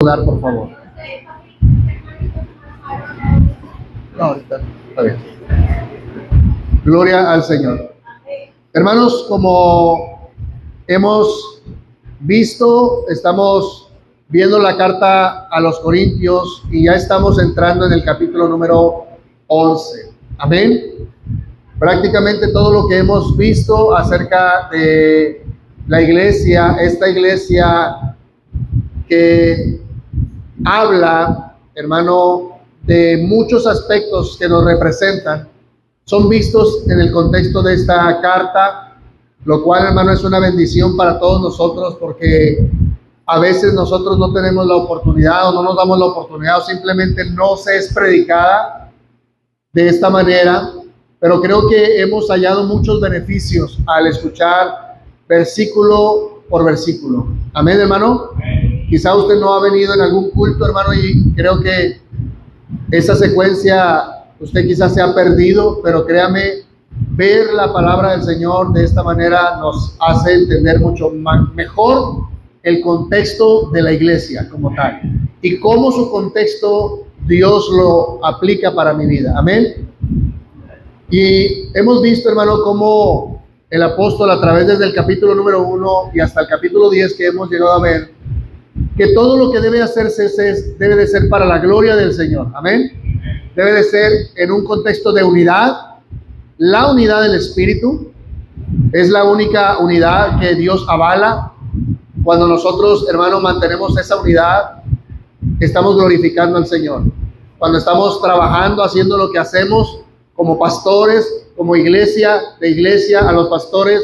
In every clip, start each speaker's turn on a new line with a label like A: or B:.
A: lugar, por favor. No, ahorita está bien. Gloria al Señor. Hermanos, como hemos visto, estamos viendo la carta a los Corintios y ya estamos entrando en el capítulo número 11. Amén. Prácticamente todo lo que hemos visto acerca de la iglesia, esta iglesia que habla, hermano, de muchos aspectos que nos representan, son vistos en el contexto de esta carta, lo cual, hermano, es una bendición para todos nosotros, porque a veces nosotros no tenemos la oportunidad o no nos damos la oportunidad o simplemente no se es predicada de esta manera, pero creo que hemos hallado muchos beneficios al escuchar versículo por versículo. Amén, hermano. Quizá usted no ha venido en algún culto, hermano, y creo que esa secuencia usted quizás se ha perdido, pero créame, ver la palabra del Señor de esta manera nos hace entender mucho mejor el contexto de la iglesia como tal y cómo su contexto Dios lo aplica para mi vida. Amén. Y hemos visto, hermano, cómo el apóstol a través desde el capítulo número 1 y hasta el capítulo 10 que hemos llegado a ver, que todo lo que debe hacerse debe de ser para la gloria del Señor. Amén. Debe de ser en un contexto de unidad. La unidad del Espíritu es la única unidad que Dios avala. Cuando nosotros, hermanos, mantenemos esa unidad, estamos glorificando al Señor. Cuando estamos trabajando, haciendo lo que hacemos como pastores, como iglesia, de iglesia a los pastores,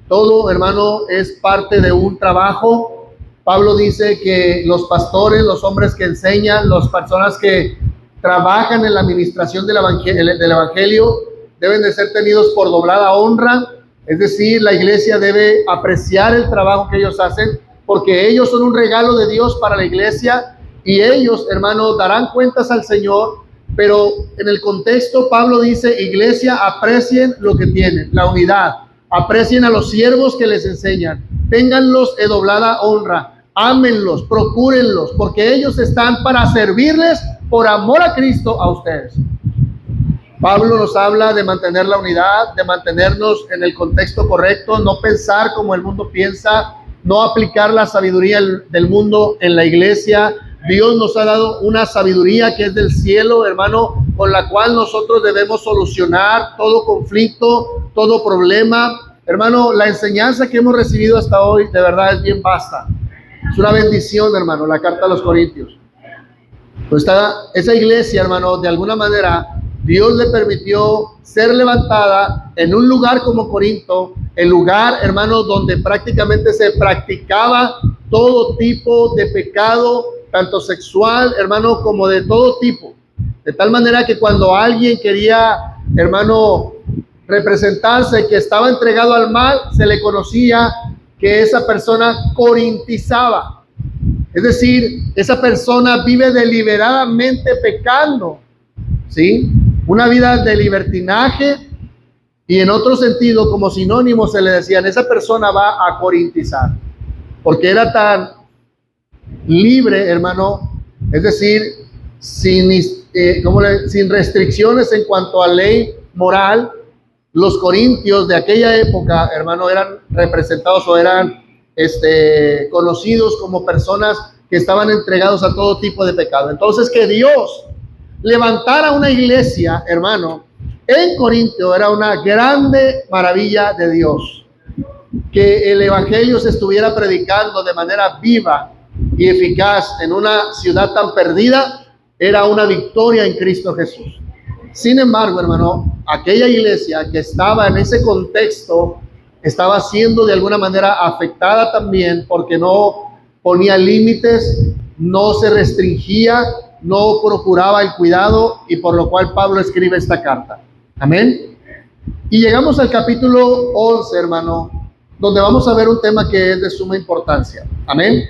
A: todo, hermano, es parte de un trabajo. Pablo dice que los pastores, los hombres que enseñan, las personas que trabajan en la administración del evangelio, deben de ser tenidos por doblada honra. Es decir, la iglesia debe apreciar el trabajo que ellos hacen, porque ellos son un regalo de Dios para la iglesia y ellos, hermanos, darán cuentas al Señor. Pero en el contexto, Pablo dice, iglesia, aprecien lo que tienen, la unidad, aprecien a los siervos que les enseñan, ténganlos de doblada honra, ámenlos, procúrenlos, porque ellos están para servirles por amor a Cristo a ustedes. Pablo nos habla de mantener la unidad, de mantenernos en el contexto correcto, no pensar como el mundo piensa, no aplicar la sabiduría del mundo en la iglesia. Dios nos ha dado una sabiduría que es del cielo, hermano, con la cual nosotros debemos solucionar todo conflicto, todo problema. Hermano, la enseñanza que hemos recibido hasta hoy de verdad es bien vasta. Es una bendición, hermano, la carta a los Corintios. Pues esa iglesia, hermano, de alguna manera Dios le permitió ser levantada en un lugar como Corinto, el lugar, hermano, donde prácticamente se practicaba todo tipo de pecado, tanto sexual, hermano, como de todo tipo. De tal manera que cuando alguien quería, hermano, representarse que estaba entregado al mal, se le conocía que esa persona corintizaba. Es decir, esa persona vive deliberadamente pecando, ¿sí? Una vida de libertinaje, y en otro sentido, como sinónimo, se le decían, esa persona va a corintizar, porque era tan libre, hermano, es decir, sin restricciones en cuanto a ley moral. Los corintios de aquella época, hermano, eran representados o eran conocidos como personas que estaban entregados a todo tipo de pecado. Entonces, que Dios levantara una iglesia, hermano, en Corintio era una grande maravilla de Dios. Que el evangelio se estuviera predicando de manera viva y eficaz en una ciudad tan perdida era una victoria en Cristo Jesús. Sin embargo, hermano, aquella iglesia que estaba en ese contexto estaba siendo de alguna manera afectada también, porque no ponía límites, no se restringía, no procuraba el cuidado, y por lo cual Pablo escribe esta carta. Amén. Y llegamos al capítulo 11, hermano, donde vamos a ver un tema que es de suma importancia. Amén.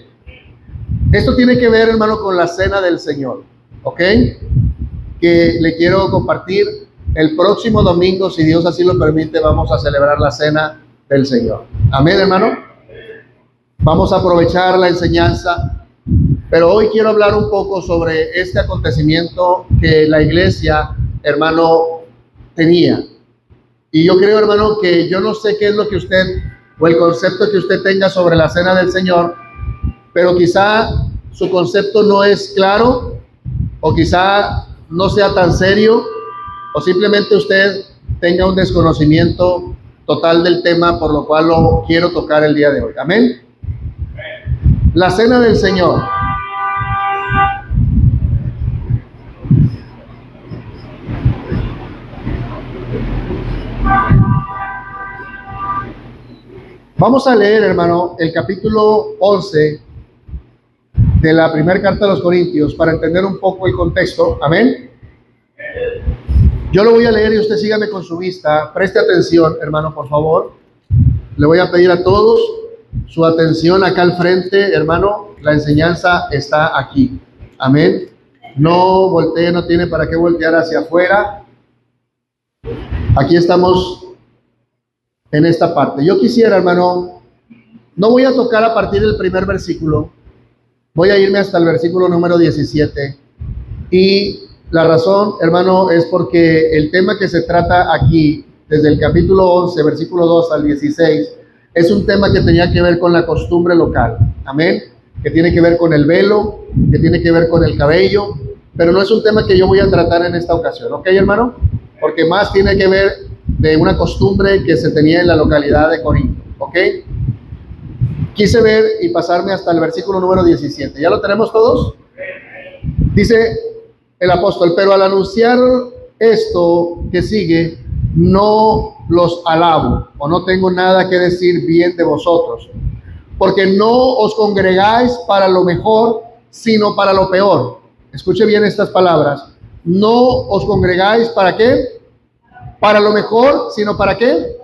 A: Esto tiene que ver, hermano, con la cena del Señor, ¿ok? Que le quiero compartir. El próximo domingo, si Dios así lo permite, vamos a celebrar la cena del Señor. Amén, hermano. Vamos a aprovechar la enseñanza Pero hoy quiero hablar un poco sobre este acontecimiento que la iglesia, hermano, tenía. Y yo creo, hermano, que yo no sé qué es lo que usted, o el concepto que usted tenga sobre la cena del Señor, pero quizá su concepto no es claro, o quizá no sea tan serio, o simplemente usted tenga un desconocimiento total del tema, por lo cual lo quiero tocar el día de hoy. Amén. La cena del Señor. Vamos a leer, hermano, el capítulo 11 de la primera carta a los Corintios para entender un poco el contexto. Amén. Yo lo voy a leer y usted sígame con su vista. Preste atención, hermano, por favor. Le voy a pedir a todos su atención acá al frente, hermano. La enseñanza está aquí. Amén. No voltee, no tiene para qué voltear hacia afuera. Aquí estamos en esta parte. Yo quisiera, hermano, no voy a tocar a partir del primer versículo. Voy a irme hasta el versículo número 17. Y la razón, hermano, es porque el tema que se trata aquí, desde el capítulo 11, versículo 2 al 16, es un tema que tenía que ver con la costumbre local. Amén. Que tiene que ver con el velo, que tiene que ver con el cabello, pero no es un tema que yo voy a tratar en esta ocasión. ¿Ok, hermano? Porque más tiene que ver de una costumbre que se tenía en la localidad de Corinto. ¿Ok? Quise ver y pasarme hasta el versículo número 17. ¿Ya lo tenemos todos? Dice el apóstol: pero al anunciar esto que sigue, no los alabo, o no tengo nada que decir bien de vosotros, porque no os congregáis para lo mejor, sino para lo peor. Escuche bien estas palabras. No os congregáis ¿para qué? Para lo mejor, sino ¿para qué?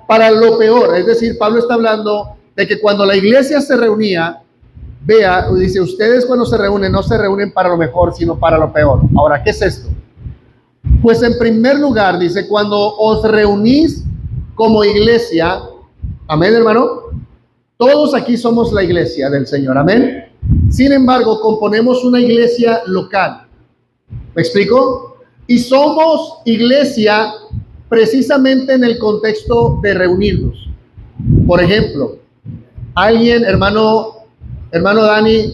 A: Para lo peor. Es decir, Pablo está hablando de que cuando la iglesia se reunía, vea, dice, ustedes cuando se reúnen, no se reúnen para lo mejor, sino para lo peor. Ahora, ¿qué es esto? Pues en primer lugar, dice, cuando os reunís como iglesia, amén, hermano, todos aquí somos la iglesia del Señor, amén. Sin embargo, componemos una iglesia local. ¿Me explico? Y somos iglesia precisamente en el contexto de reunirnos. Por ejemplo, alguien, hermano Dani,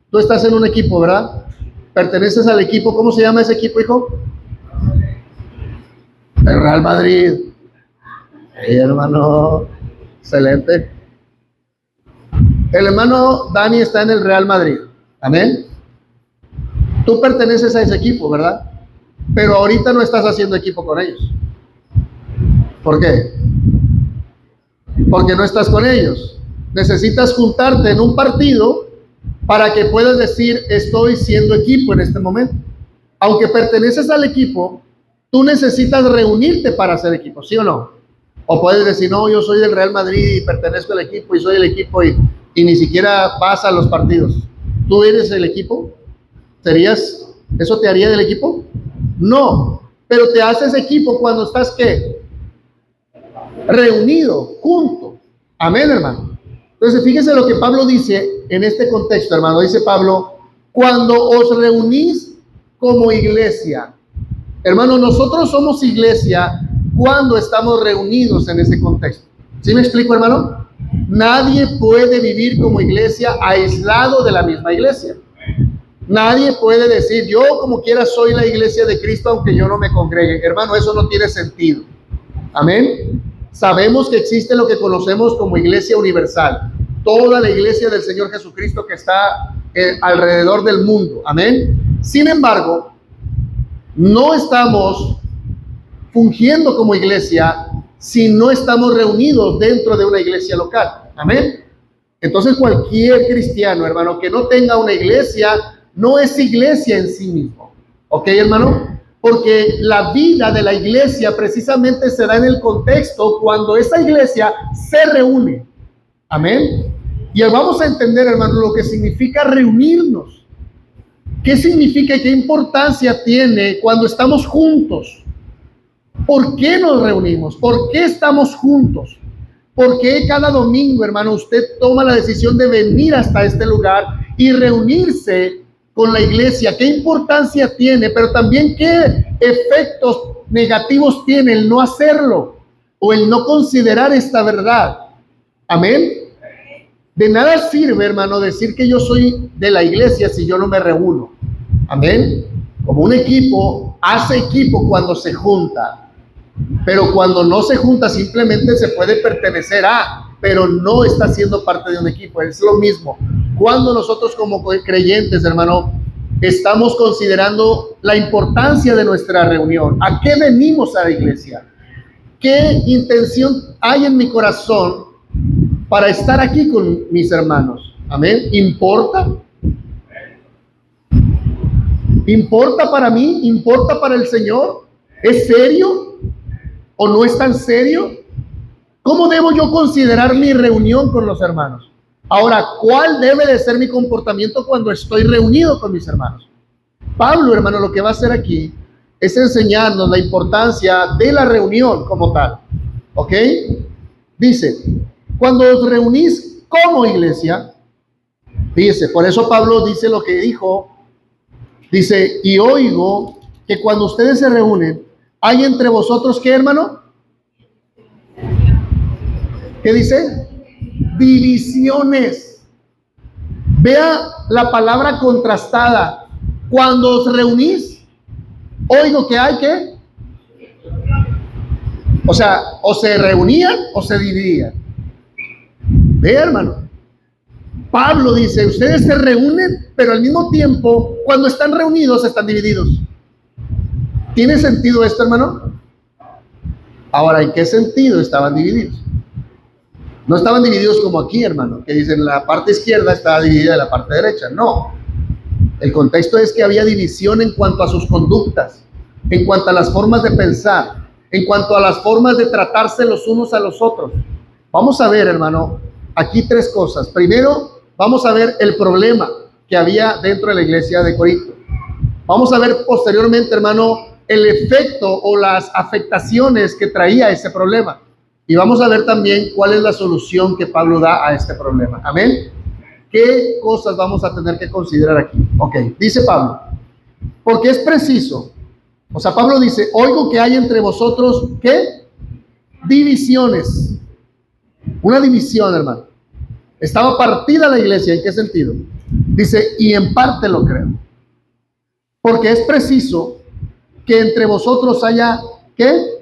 A: tú estás en un equipo, ¿verdad? Perteneces al equipo. ¿Cómo se llama ese equipo, hijo? El Real Madrid. Hey, hermano, excelente. El hermano Dani está en el Real Madrid. Amén. Tú perteneces a ese equipo, ¿verdad? Pero ahorita no estás haciendo equipo con ellos. ¿Por qué? Porque no estás con ellos. Necesitas juntarte en un partido para que puedas decir, estoy siendo equipo en este momento. Aunque perteneces al equipo, tú necesitas reunirte para hacer equipo, ¿sí o no? O puedes decir, no, yo soy del Real Madrid y pertenezco al equipo y soy el equipo y ni siquiera vas a los partidos. ¿Tú eres el equipo? ¿Eso te haría del equipo? No, pero te haces equipo cuando estás, ¿qué? Reunido, junto. Amén, hermano. Entonces, fíjense lo que Pablo dice en este contexto, hermano. Dice Pablo, cuando os reunís como iglesia. Hermano, nosotros somos iglesia cuando estamos reunidos en ese contexto. ¿Sí me explico, hermano? Nadie puede vivir como iglesia aislado de la misma iglesia. Nadie puede decir, yo como quiera soy la iglesia de Cristo aunque yo no me congregue. Hermano, eso no tiene sentido. Amén. Sabemos que existe lo que conocemos como iglesia universal. Toda la iglesia del Señor Jesucristo que está alrededor del mundo. Amén. Sin embargo, no estamos fungiendo como iglesia si no estamos reunidos dentro de una iglesia local. Amén. Entonces cualquier cristiano, hermano, que no tenga una iglesia, no es iglesia en sí mismo. ¿Ok, hermano? Porque la vida de la iglesia precisamente se da en el contexto cuando esa iglesia se reúne. Amén. Y vamos a entender, hermano, lo que significa reunirnos. ¿Qué significa y qué importancia tiene cuando estamos juntos? ¿Por qué nos reunimos? ¿Por qué estamos juntos? ¿Por qué cada domingo, hermano, usted toma la decisión de venir hasta este lugar y reunirse con la iglesia, qué importancia tiene, pero también qué efectos negativos tiene el no hacerlo o el no considerar esta verdad. Amén. De nada sirve, hermano, decir que yo soy de la iglesia si yo no me reúno. Amén. Como un equipo hace equipo cuando se junta, pero cuando no se junta simplemente se puede pertenecer a, pero no está siendo parte de un equipo. Es lo mismo. Cuando nosotros como creyentes, hermano, estamos considerando la importancia de nuestra reunión, ¿a qué venimos a la iglesia? ¿Qué intención hay en mi corazón para estar aquí con mis hermanos? Amén. ¿Importa? ¿Importa para mí? ¿Importa para el Señor? ¿Es serio o no es tan serio? ¿Cómo debo yo considerar mi reunión con los hermanos? Ahora, ¿cuál debe de ser mi comportamiento cuando estoy reunido con mis hermanos? Pablo, hermano, lo que va a hacer aquí es enseñarnos la importancia de la reunión como tal. ¿Ok? Dice, cuando os reunís como iglesia, dice, por eso Pablo dice lo que dijo, dice, y oigo que cuando ustedes se reúnen, hay entre vosotros, ¿qué, hermano? ¿Qué dice? Divisiones. Vea la palabra contrastada. Cuando os reunís, oigo que hay que, o sea, o se reunían o se dividían. Vea, hermano. Pablo dice, ustedes se reúnen, pero al mismo tiempo, cuando están reunidos, están divididos. ¿Tiene sentido esto, hermano? Ahora, ¿en qué sentido estaban divididos? No estaban divididos como aquí, hermano, que dicen la parte izquierda está dividida de la parte derecha. No. El contexto es que había división en cuanto a sus conductas, en cuanto a las formas de pensar, en cuanto a las formas de tratarse los unos a los otros. Vamos a ver, hermano, aquí tres cosas. Primero, vamos a ver el problema que había dentro de la iglesia de Corinto. Vamos a ver posteriormente, hermano, el efecto o las afectaciones que traía ese problema. Y vamos a ver también cuál es la solución que Pablo da a este problema. Amén. ¿Qué cosas vamos a tener que considerar aquí? Ok, dice Pablo, porque es preciso. O sea, Pablo dice, oigo que hay entre vosotros, ¿qué? Divisiones. Una división, hermano. Estaba partida la iglesia, ¿en qué sentido? Dice, y en parte lo creo. Porque es preciso que entre vosotros haya, ¿qué?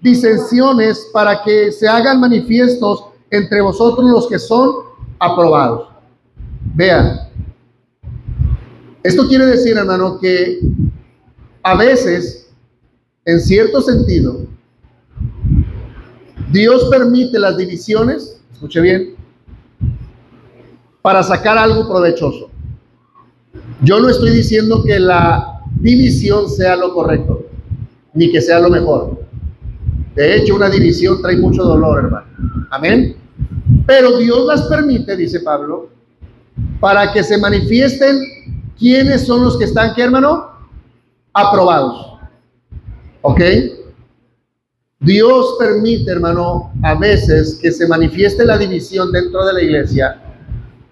A: Disensiones para que se hagan manifiestos entre vosotros los que son aprobados. Vean, esto quiere decir, hermano, que a veces, en cierto sentido, Dios permite las divisiones, escuche bien, para sacar algo provechoso. Yo no estoy diciendo que la división sea lo correcto, ni que sea lo mejor. De hecho, una división trae mucho dolor, hermano. Amén. Pero Dios las permite, dice Pablo, para que se manifiesten quiénes son los que están, ¿qué, hermano? Aprobados. ¿Ok? Dios permite, hermano, a veces que se manifieste la división dentro de la iglesia,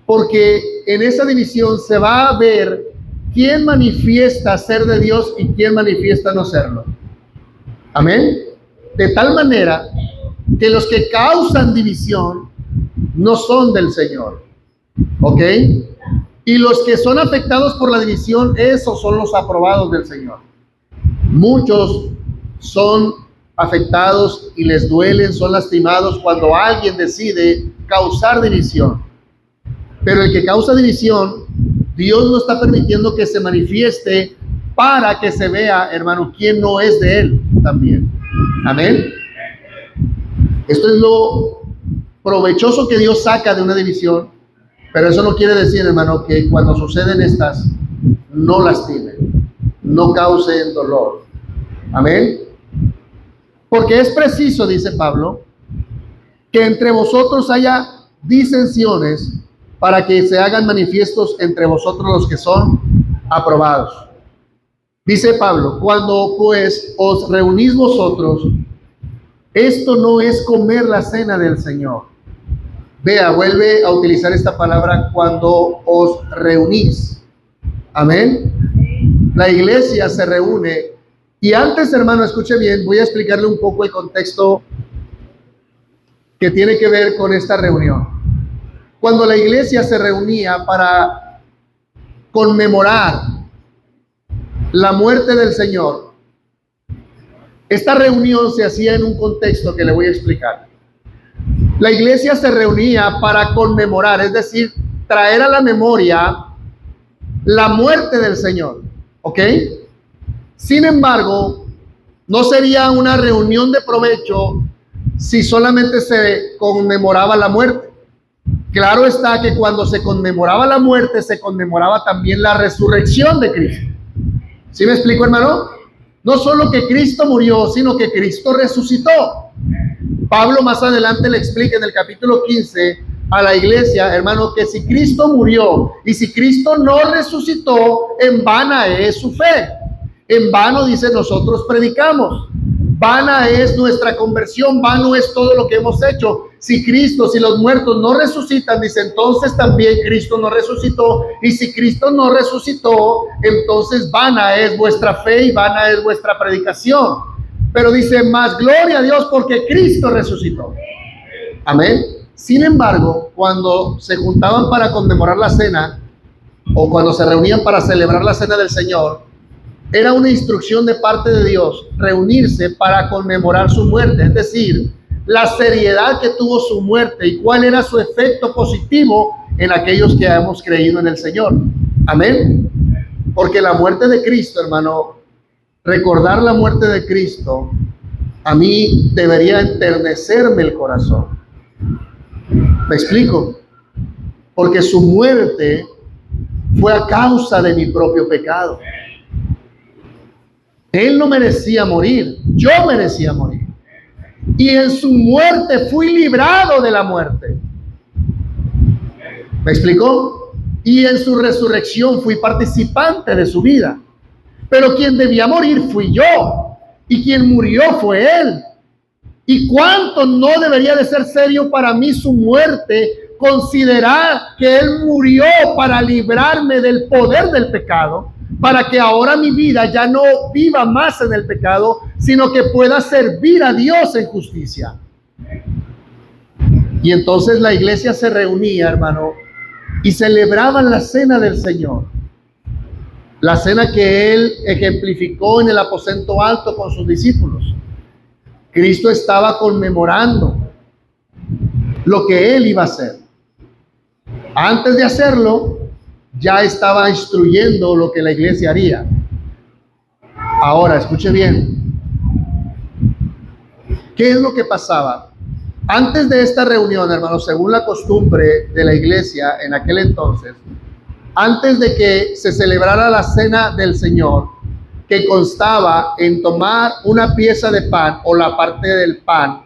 A: porque en esa división se va a ver quién manifiesta ser de Dios y quién manifiesta no serlo. Amén. De tal manera que los que causan división no son del Señor. ¿Ok? Y los que son afectados por la división, esos son los aprobados del Señor. Muchos son afectados y les duelen, son lastimados cuando alguien decide causar división. Pero el que causa división, Dios no está permitiendo que se manifieste para que se vea, hermano, quién no es de Él también. Amén. Esto es lo provechoso que Dios saca de una división, pero eso no quiere decir, hermano, que cuando suceden estas no lastimen, no causen dolor. Amén. Porque es preciso, dice Pablo, que entre vosotros haya disensiones para que se hagan manifiestos entre vosotros los que son aprobados. Dice Pablo, cuando pues os reunís vosotros, esto no es comer la cena del Señor. Vea, vuelve a utilizar esta palabra cuando os reunís. Amén. La iglesia se reúne. Y antes, hermano, escuche bien, voy a explicarle un poco el contexto que tiene que ver con esta reunión. Cuando la iglesia se reunía para conmemorar la muerte del Señor, esta reunión se hacía en un contexto que le voy a explicar. La iglesia se reunía para conmemorar, es decir, traer a la memoria la muerte del Señor, ¿ok? Sin embargo, no sería una reunión de provecho si solamente se conmemoraba la muerte. Claro está que cuando se conmemoraba la muerte, se conmemoraba también la resurrección de Cristo. ¿Sí me explico, hermano? No solo que Cristo murió, sino que Cristo resucitó. Pablo más adelante le explica en el capítulo 15 a la iglesia, hermano, que si Cristo murió y si Cristo no resucitó, en vana es su fe. En vano, dice, nosotros predicamos. Vana es nuestra conversión, vano es todo lo que hemos hecho. Si Cristo, si los muertos no resucitan, dice, entonces también Cristo no resucitó. Y si Cristo no resucitó, entonces vana es vuestra fe y vana es vuestra predicación. Pero dice, más gloria a Dios porque Cristo resucitó. Amén. Sin embargo, cuando se juntaban para conmemorar la cena, o cuando se reunían para celebrar la cena del Señor, era una instrucción de parte de Dios reunirse para conmemorar su muerte, es decir, la seriedad que tuvo su muerte y cuál era su efecto positivo en aquellos que hemos creído en el Señor. Amén. Porque la muerte de Cristo, hermano, recordar la muerte de Cristo, a mí debería enternecerme el corazón. ¿Me explico? Porque su muerte fue a causa de mi propio pecado. Él no merecía morir, yo merecía morir. Y en su muerte fui librado de la muerte. ¿Me explicó? Y en su resurrección fui participante de su vida. Pero quien debía morir fui yo. Y quien murió fue él. ¿Y cuánto no debería de ser serio para mí su muerte? Considerar que él murió para librarme del poder del pecado, para que ahora mi vida ya no viva más en el pecado, sino que pueda servir a Dios en justicia. Y entonces la iglesia se reunía, hermano, y celebraban la cena del Señor. La cena que él ejemplificó en el aposento alto con sus discípulos. Cristo estaba conmemorando lo que él iba a hacer. Antes de hacerlo, ya estaba instruyendo lo que la iglesia haría. Ahora, escuche bien. ¿Qué es lo que pasaba? Antes de esta reunión, hermanos, según la costumbre de la iglesia en aquel entonces, antes de que se celebrara la cena del Señor, que constaba en tomar una pieza de pan o la parte del pan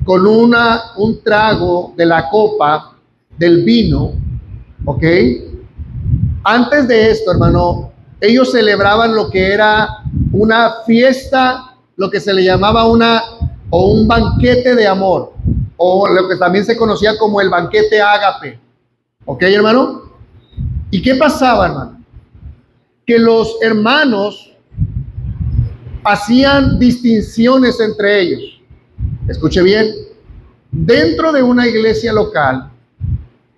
A: con un trago de la copa del vino, ¿ok? Antes de esto, hermano, ellos celebraban lo que era una fiesta, lo que se le llamaba un banquete de amor, o lo que también se conocía como el banquete ágape, ¿ok, hermano? ¿Y qué pasaba, hermano? Que los hermanos hacían distinciones entre ellos. Escuche bien, dentro de una iglesia local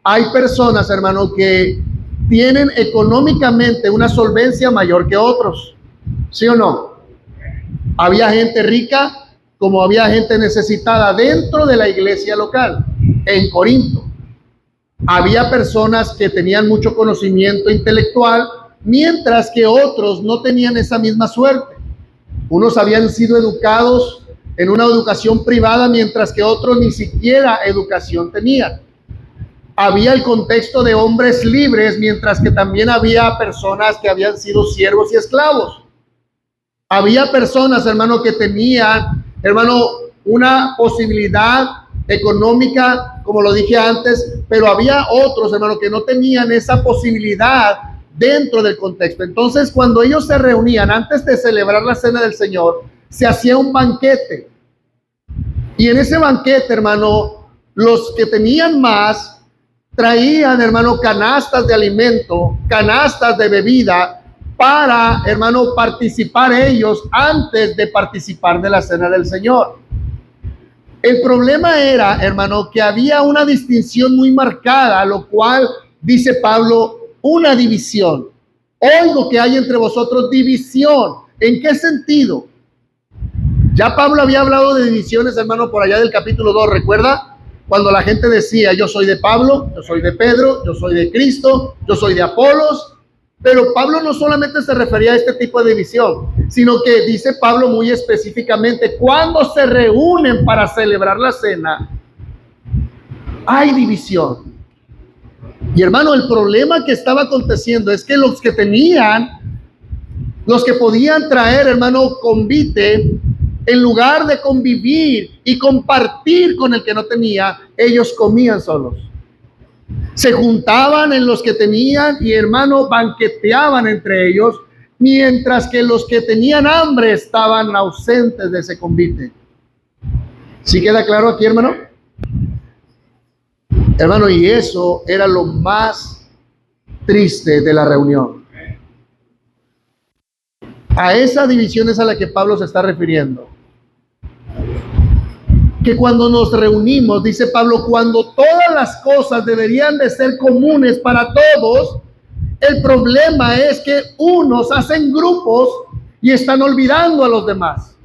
A: hay personas, hermano, que tienen económicamente una solvencia mayor que otros, ¿sí o no? Había gente rica como había gente necesitada dentro de la iglesia local. En Corinto había personas que tenían mucho conocimiento intelectual, mientras que otros no tenían esa misma suerte. Unos habían sido educados en una educación privada, mientras que otros ni siquiera educación tenían. Había el contexto de hombres libres, mientras que también había personas que habían sido siervos y esclavos. Había personas, hermano, que tenían, hermano, una posibilidad económica, como lo dije antes, pero había otros, hermano, que no tenían esa posibilidad dentro del contexto. Entonces, cuando ellos se reunían antes de celebrar la cena del Señor, se hacía un banquete. Y en ese banquete, hermano, Los que tenían más traían, hermano, canastas de alimento, canastas de bebida para, hermano, participar ellos antes de participar de la cena del Señor. El problema era, hermano, que había una distinción muy marcada, lo cual dice Pablo, una división. Oigo que hay entre vosotros división. ¿En qué sentido? Ya Pablo había hablado de divisiones, hermano, por allá del capítulo 2, ¿recuerda? Cuando la gente decía, yo soy de Pablo, yo soy de Pedro, yo soy de Cristo, yo soy de Apolos. Pero Pablo no solamente se refería a este tipo de división, sino que dice Pablo muy específicamente, cuando se reúnen para celebrar la cena, hay división. Y hermano, el problema que estaba aconteciendo es que los que podían traer, hermano, convite, en lugar de convivir y compartir con el que no tenía, ellos comían solos. Se juntaban en los que tenían y, hermano, banqueteaban entre ellos, mientras que los que tenían hambre estaban ausentes de ese convite. ¿Sí queda claro aquí, hermano? Hermano, y eso era lo más triste de la reunión. A esa división es a la que Pablo se está refiriendo. Que cuando nos reunimos, dice Pablo, cuando todas las cosas deberían de ser comunes para todos, el problema es que unos hacen grupos y están olvidando a los demás.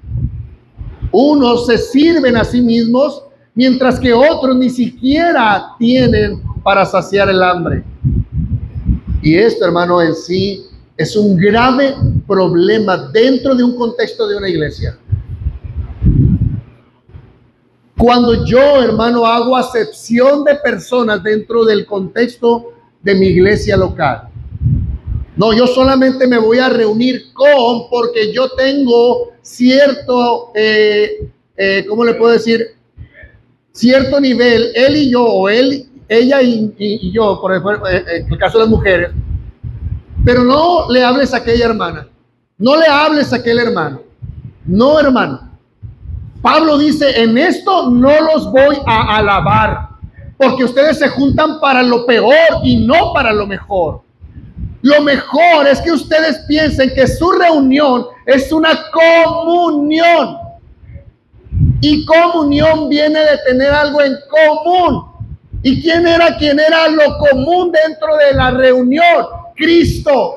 A: Unos se sirven a sí mismos, mientras que otros ni siquiera tienen para saciar el hambre. Y esto, hermano, en sí es un grave problema dentro de un contexto de una iglesia. Cuando yo, hermano, hago acepción de personas dentro del contexto de mi iglesia local. No, yo solamente me voy a reunir porque yo tengo cierto, ¿cómo le puedo decir? Cierto nivel, él y yo, o ella y yo, por ejemplo, en el caso de las mujeres. Pero no le hables a aquella hermana, no le hables a aquel hermano. No, hermano. Pablo dice, en esto no los voy a alabar, porque ustedes se juntan para lo peor y no para lo mejor. Lo mejor es que ustedes piensen que su reunión es una comunión. Y comunión viene de tener algo en común. ¿Y quién era lo común dentro de la reunión? Cristo,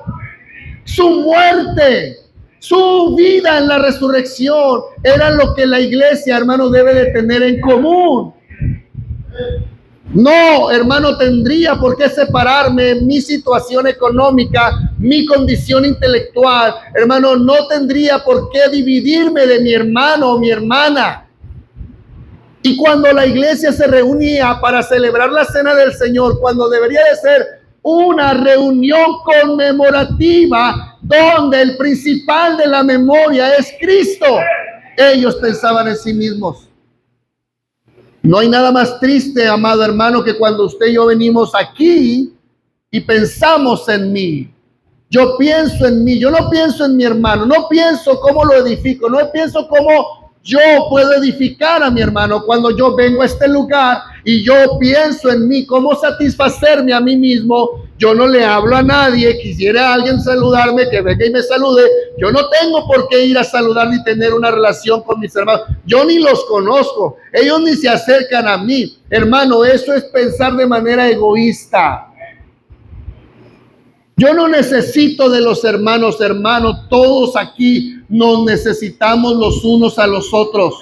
A: su muerte, su vida en la resurrección, era lo que la iglesia, hermano, debe de tener en común. No, hermano, tendría por qué separarme mi situación económica, mi condición intelectual. Hermano, no tendría por qué dividirme de mi hermano o mi hermana. Y cuando la iglesia se reunía para celebrar la cena del Señor, cuando debería de ser una reunión conmemorativa, donde el principal de la memoria es Cristo, ellos pensaban en sí mismos. No hay nada más triste, amado hermano, que cuando usted y yo venimos aquí y pensamos en mí. Yo pienso en mí, yo no pienso en mi hermano, no pienso cómo lo edifico, no pienso cómo yo puedo edificar a mi hermano. Cuando yo vengo a este lugar y yo pienso en mí, cómo satisfacerme a mí mismo, yo no le hablo a nadie. Quisiera alguien saludarme, que venga y me salude. Yo no tengo por qué ir a saludar ni tener una relación con mis hermanos. Yo ni los conozco, ellos ni se acercan a mí. Hermano, eso es pensar de manera egoísta. Yo no necesito de los hermanos, todos aquí nos necesitamos los unos a los otros.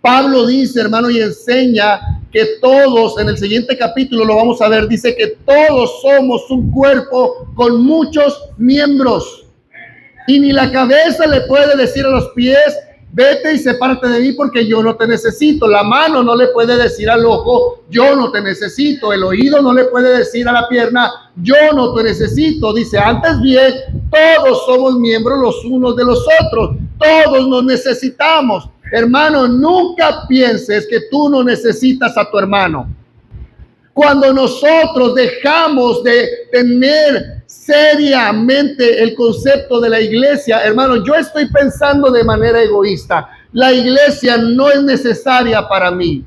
A: Pablo dice, hermano, y enseña que todos, en el siguiente capítulo lo vamos a ver, dice que todos somos un cuerpo con muchos miembros. Y ni la cabeza le puede decir a los pies, vete y sepárate de mí porque yo no te necesito. La mano no le puede decir al ojo, yo no te necesito. El oído no le puede decir a la pierna, yo no te necesito. Dice, antes bien, todos somos miembros los unos de los otros. Todos nos necesitamos. Hermano, nunca pienses que tú no necesitas a tu hermano. Cuando nosotros dejamos de tener seriamente el concepto de la iglesia, hermano, yo estoy pensando de manera egoísta. La iglesia no es necesaria para mí.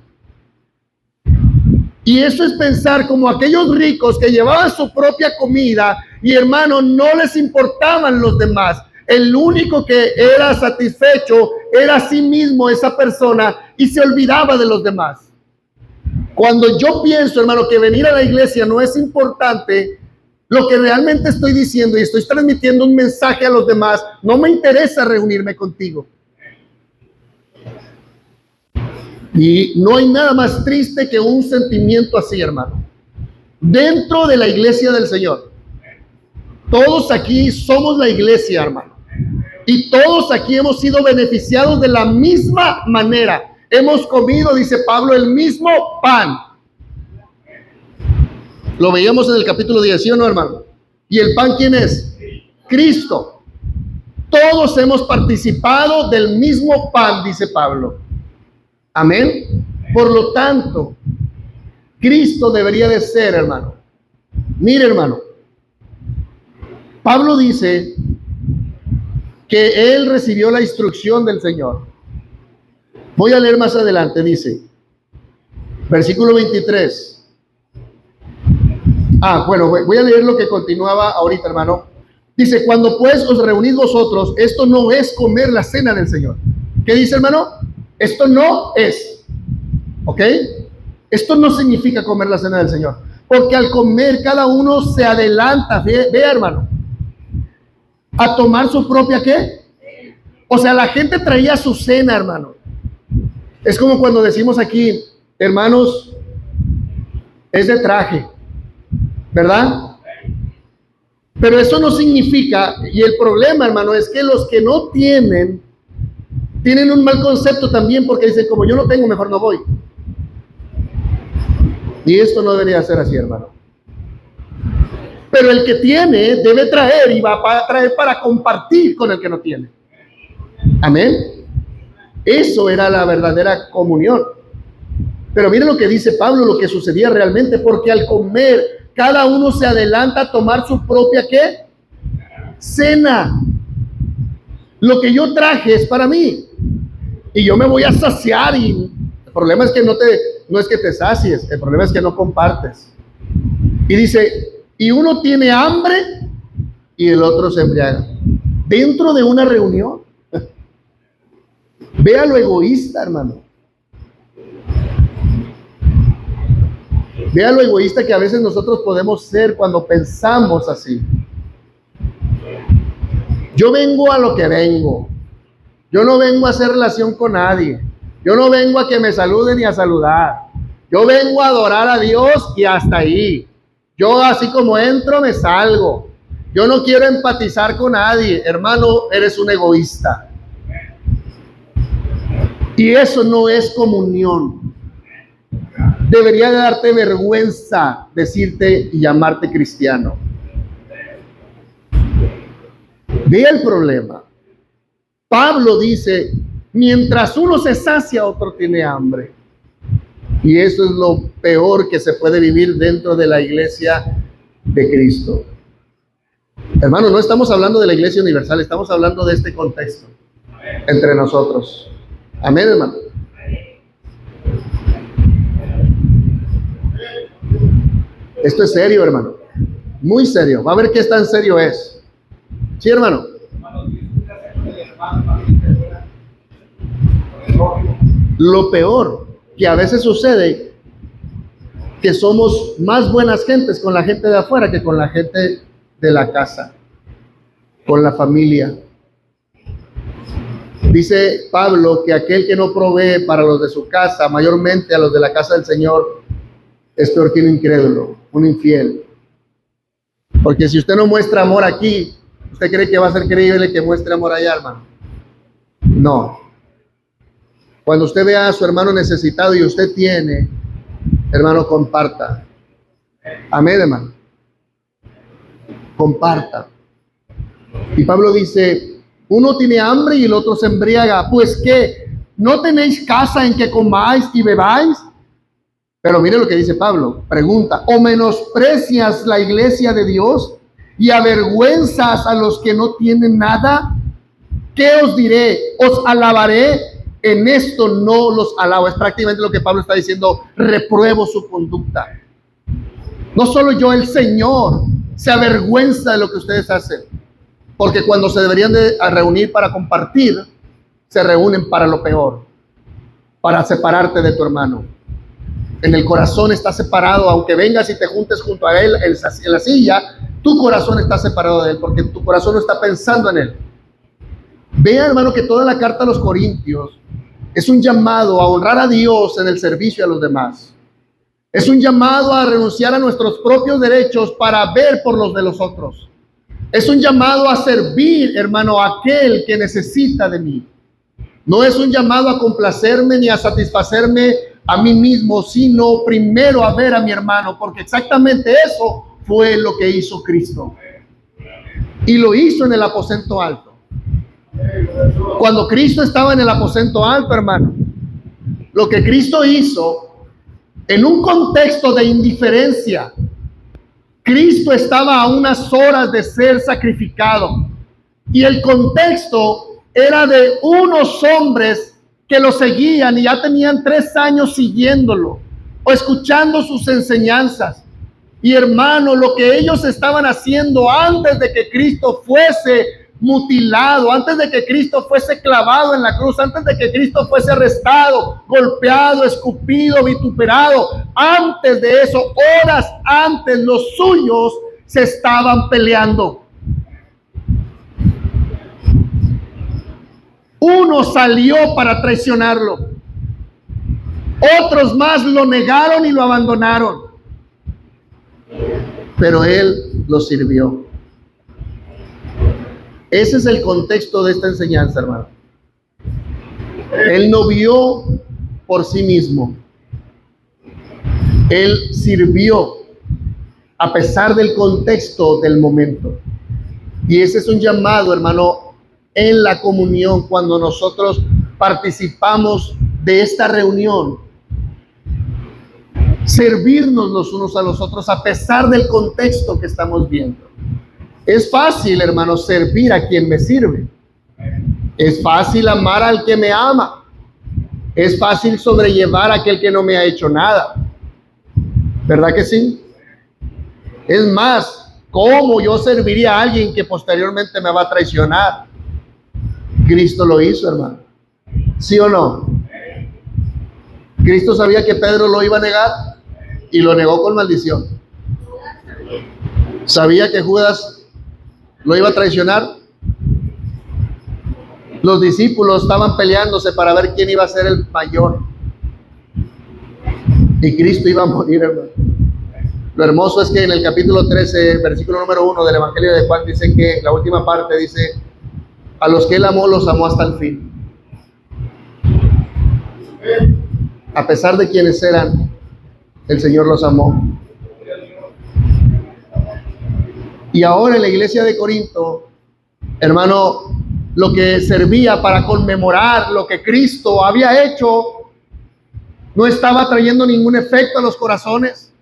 A: Y eso es pensar como aquellos ricos que llevaban su propia comida y, hermano, no les importaban los demás. El único que era satisfecho era a sí mismo esa persona y se olvidaba de los demás. Cuando yo pienso, hermano, que venir a la iglesia no es importante, lo que realmente estoy diciendo y estoy transmitiendo un mensaje a los demás, no me interesa reunirme contigo. Y no hay nada más triste que un sentimiento así, hermano. Dentro de la iglesia del Señor, todos aquí somos la iglesia, hermano. Y todos aquí hemos sido beneficiados de la misma manera. Hemos comido, dice Pablo, el mismo pan. Lo veíamos en el capítulo 10, ¿sí o no, hermano? ¿Y el pan quién es? Cristo. Todos hemos participado del mismo pan, dice Pablo. Amén. Por lo tanto, Cristo debería de ser, hermano. Mire, hermano. Pablo dice que él recibió la instrucción del Señor. Voy a leer más adelante, dice, versículo 23. Bueno, voy a leer lo que continuaba ahorita, hermano. Dice, cuando pues os reunís vosotros, esto no es comer la cena del Señor. ¿Qué dice, hermano? Esto no es. ¿Ok? Esto no significa comer la cena del Señor. Porque al comer cada uno se adelanta, vea, hermano, a tomar su propia ¿qué? O sea, la gente traía su cena, hermano. Es como cuando decimos aquí, hermanos, es de traje, ¿verdad? Pero eso no significa, y el problema, hermano, es que los que no tienen un mal concepto también, porque dicen, como yo no tengo, mejor no voy. Y esto no debería ser así, hermano. Pero el que tiene debe traer, y va a traer para compartir con el que no tiene. Amén. Eso era la verdadera comunión. Pero miren lo que dice Pablo, lo que sucedía realmente, porque al comer, cada uno se adelanta a tomar su propia ¿qué? Cena. Lo que yo traje es para mí. Y yo me voy a saciar, y el problema es que no es que te sacies, el problema es que no compartes. Y dice, y uno tiene hambre y el otro se embriaga. Dentro de una reunión. Vea lo egoísta, hermano. Vea lo egoísta que a veces nosotros podemos ser cuando pensamos así. Yo vengo a lo que vengo. Yo no vengo a hacer relación con nadie. Yo no vengo a que me saluden ni a saludar. Yo vengo a adorar a Dios y hasta ahí. Yo así como entro me salgo. Yo no quiero empatizar con nadie. Hermano, eres un egoísta. Y eso no es comunión. Debería de darte vergüenza decirte y llamarte cristiano. Vea el problema. Pablo dice, mientras uno se sacia, otro tiene hambre. Y eso es lo peor que se puede vivir dentro de la iglesia de Cristo. Hermano, no estamos hablando de la iglesia universal, estamos hablando de este contexto entre nosotros. Amén, hermano. Esto es serio, hermano. Muy serio. Va a ver qué tan serio es. ¿Sí, hermano? Lo peor que a veces sucede, que somos más buenas gentes con la gente de afuera que con la gente de la casa, con la familia. Dice Pablo que aquel que no provee para los de su casa, mayormente a los de la casa del Señor, es peor que un incrédulo, un infiel. Porque si usted no muestra amor aquí, ¿usted cree que va a ser creíble que muestre amor allá, hermano? No. Cuando usted vea a su hermano necesitado y usted tiene, hermano, comparta. Amén, hermano. Comparta. Y Pablo dice, uno tiene hambre y el otro se embriaga. Pues ¿qué? ¿No tenéis casa en que comáis y bebáis? Pero mire lo que dice Pablo. Pregunta, ¿o menosprecias la iglesia de Dios y avergüenzas a los que no tienen nada? ¿Qué os diré? ¿Os alabaré en esto no los alabo. Es prácticamente lo que Pablo está diciendo: repruebo su conducta. No solo yo, el Señor se avergüenza de lo que ustedes hacen, porque cuando se deberían de reunir para compartir, se reúnen para lo peor, para separarte de tu hermano. En el corazón está separado, aunque vengas y te juntes junto a él en la silla, tu corazón está separado de él, porque tu corazón no está pensando en él. Vea, hermano, que toda la carta a los Corintios es un llamado a honrar a Dios en el servicio a los demás. Es un llamado a renunciar a nuestros propios derechos para ver por los de los otros. Es un llamado a servir, hermano, a aquel que necesita de mí. No es un llamado a complacerme ni a satisfacerme a mí mismo, sino primero a ver a mi hermano, porque exactamente eso fue lo que hizo Cristo. Y lo hizo en el aposento alto. Cuando Cristo estaba en el aposento alto, hermano, lo que Cristo hizo en un contexto de indiferencia, Cristo estaba a unas horas de ser sacrificado, y el contexto era de unos hombres que lo seguían y ya tenían 3 años siguiéndolo o escuchando sus enseñanzas. Y hermano, lo que ellos estaban haciendo antes de que Cristo fuese mutilado, antes de que Cristo fuese clavado en la cruz, antes de que Cristo fuese arrestado, golpeado, escupido, vituperado, antes de eso, horas antes, los suyos se estaban peleando. Uno salió para traicionarlo, otros más lo negaron y lo abandonaron, pero él lo sirvió. Ese es el contexto de esta enseñanza, hermano. Él no vio por sí mismo, él sirvió a pesar del contexto del momento. Y ese es un llamado, hermano, en la comunión, cuando nosotros participamos de esta reunión, servirnos los unos a los otros a pesar del contexto que estamos viendo. Es fácil, hermano, servir a quien me sirve. Es fácil amar al que me ama. Es fácil sobrellevar a aquel que no me ha hecho nada. ¿Verdad que sí? Es más, ¿cómo yo serviría a alguien que posteriormente me va a traicionar? Cristo lo hizo, hermano. ¿Sí o no? Cristo sabía que Pedro lo iba a negar y lo negó con maldición. Sabía que Judas lo iba a traicionar. Los discípulos estaban peleándose para ver quién iba a ser el mayor. Y Cristo iba a morir, hermano. Lo hermoso es que en el capítulo 13, versículo número 1 del Evangelio de Juan, dice que la última parte dice: a los que él amó, los amó hasta el fin. A pesar de quienes eran, el Señor los amó. Y ahora en la iglesia de Corinto, hermano, lo que servía para conmemorar lo que Cristo había hecho no estaba trayendo ningún efecto a los corazones,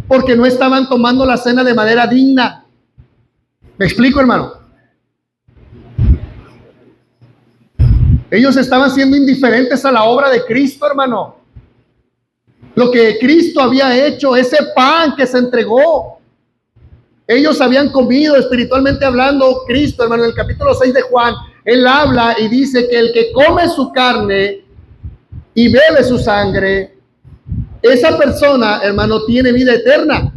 A: porque no estaban tomando la cena de manera digna. ¿Me explico, hermano? Ellos estaban siendo indiferentes a la obra de Cristo, hermano. Lo que Cristo había hecho, ese pan que se entregó, ellos habían comido espiritualmente hablando. Cristo, hermano, en el capítulo 6 de Juan, él habla y dice que el que come su carne y bebe su sangre, esa persona, hermano, tiene vida eterna.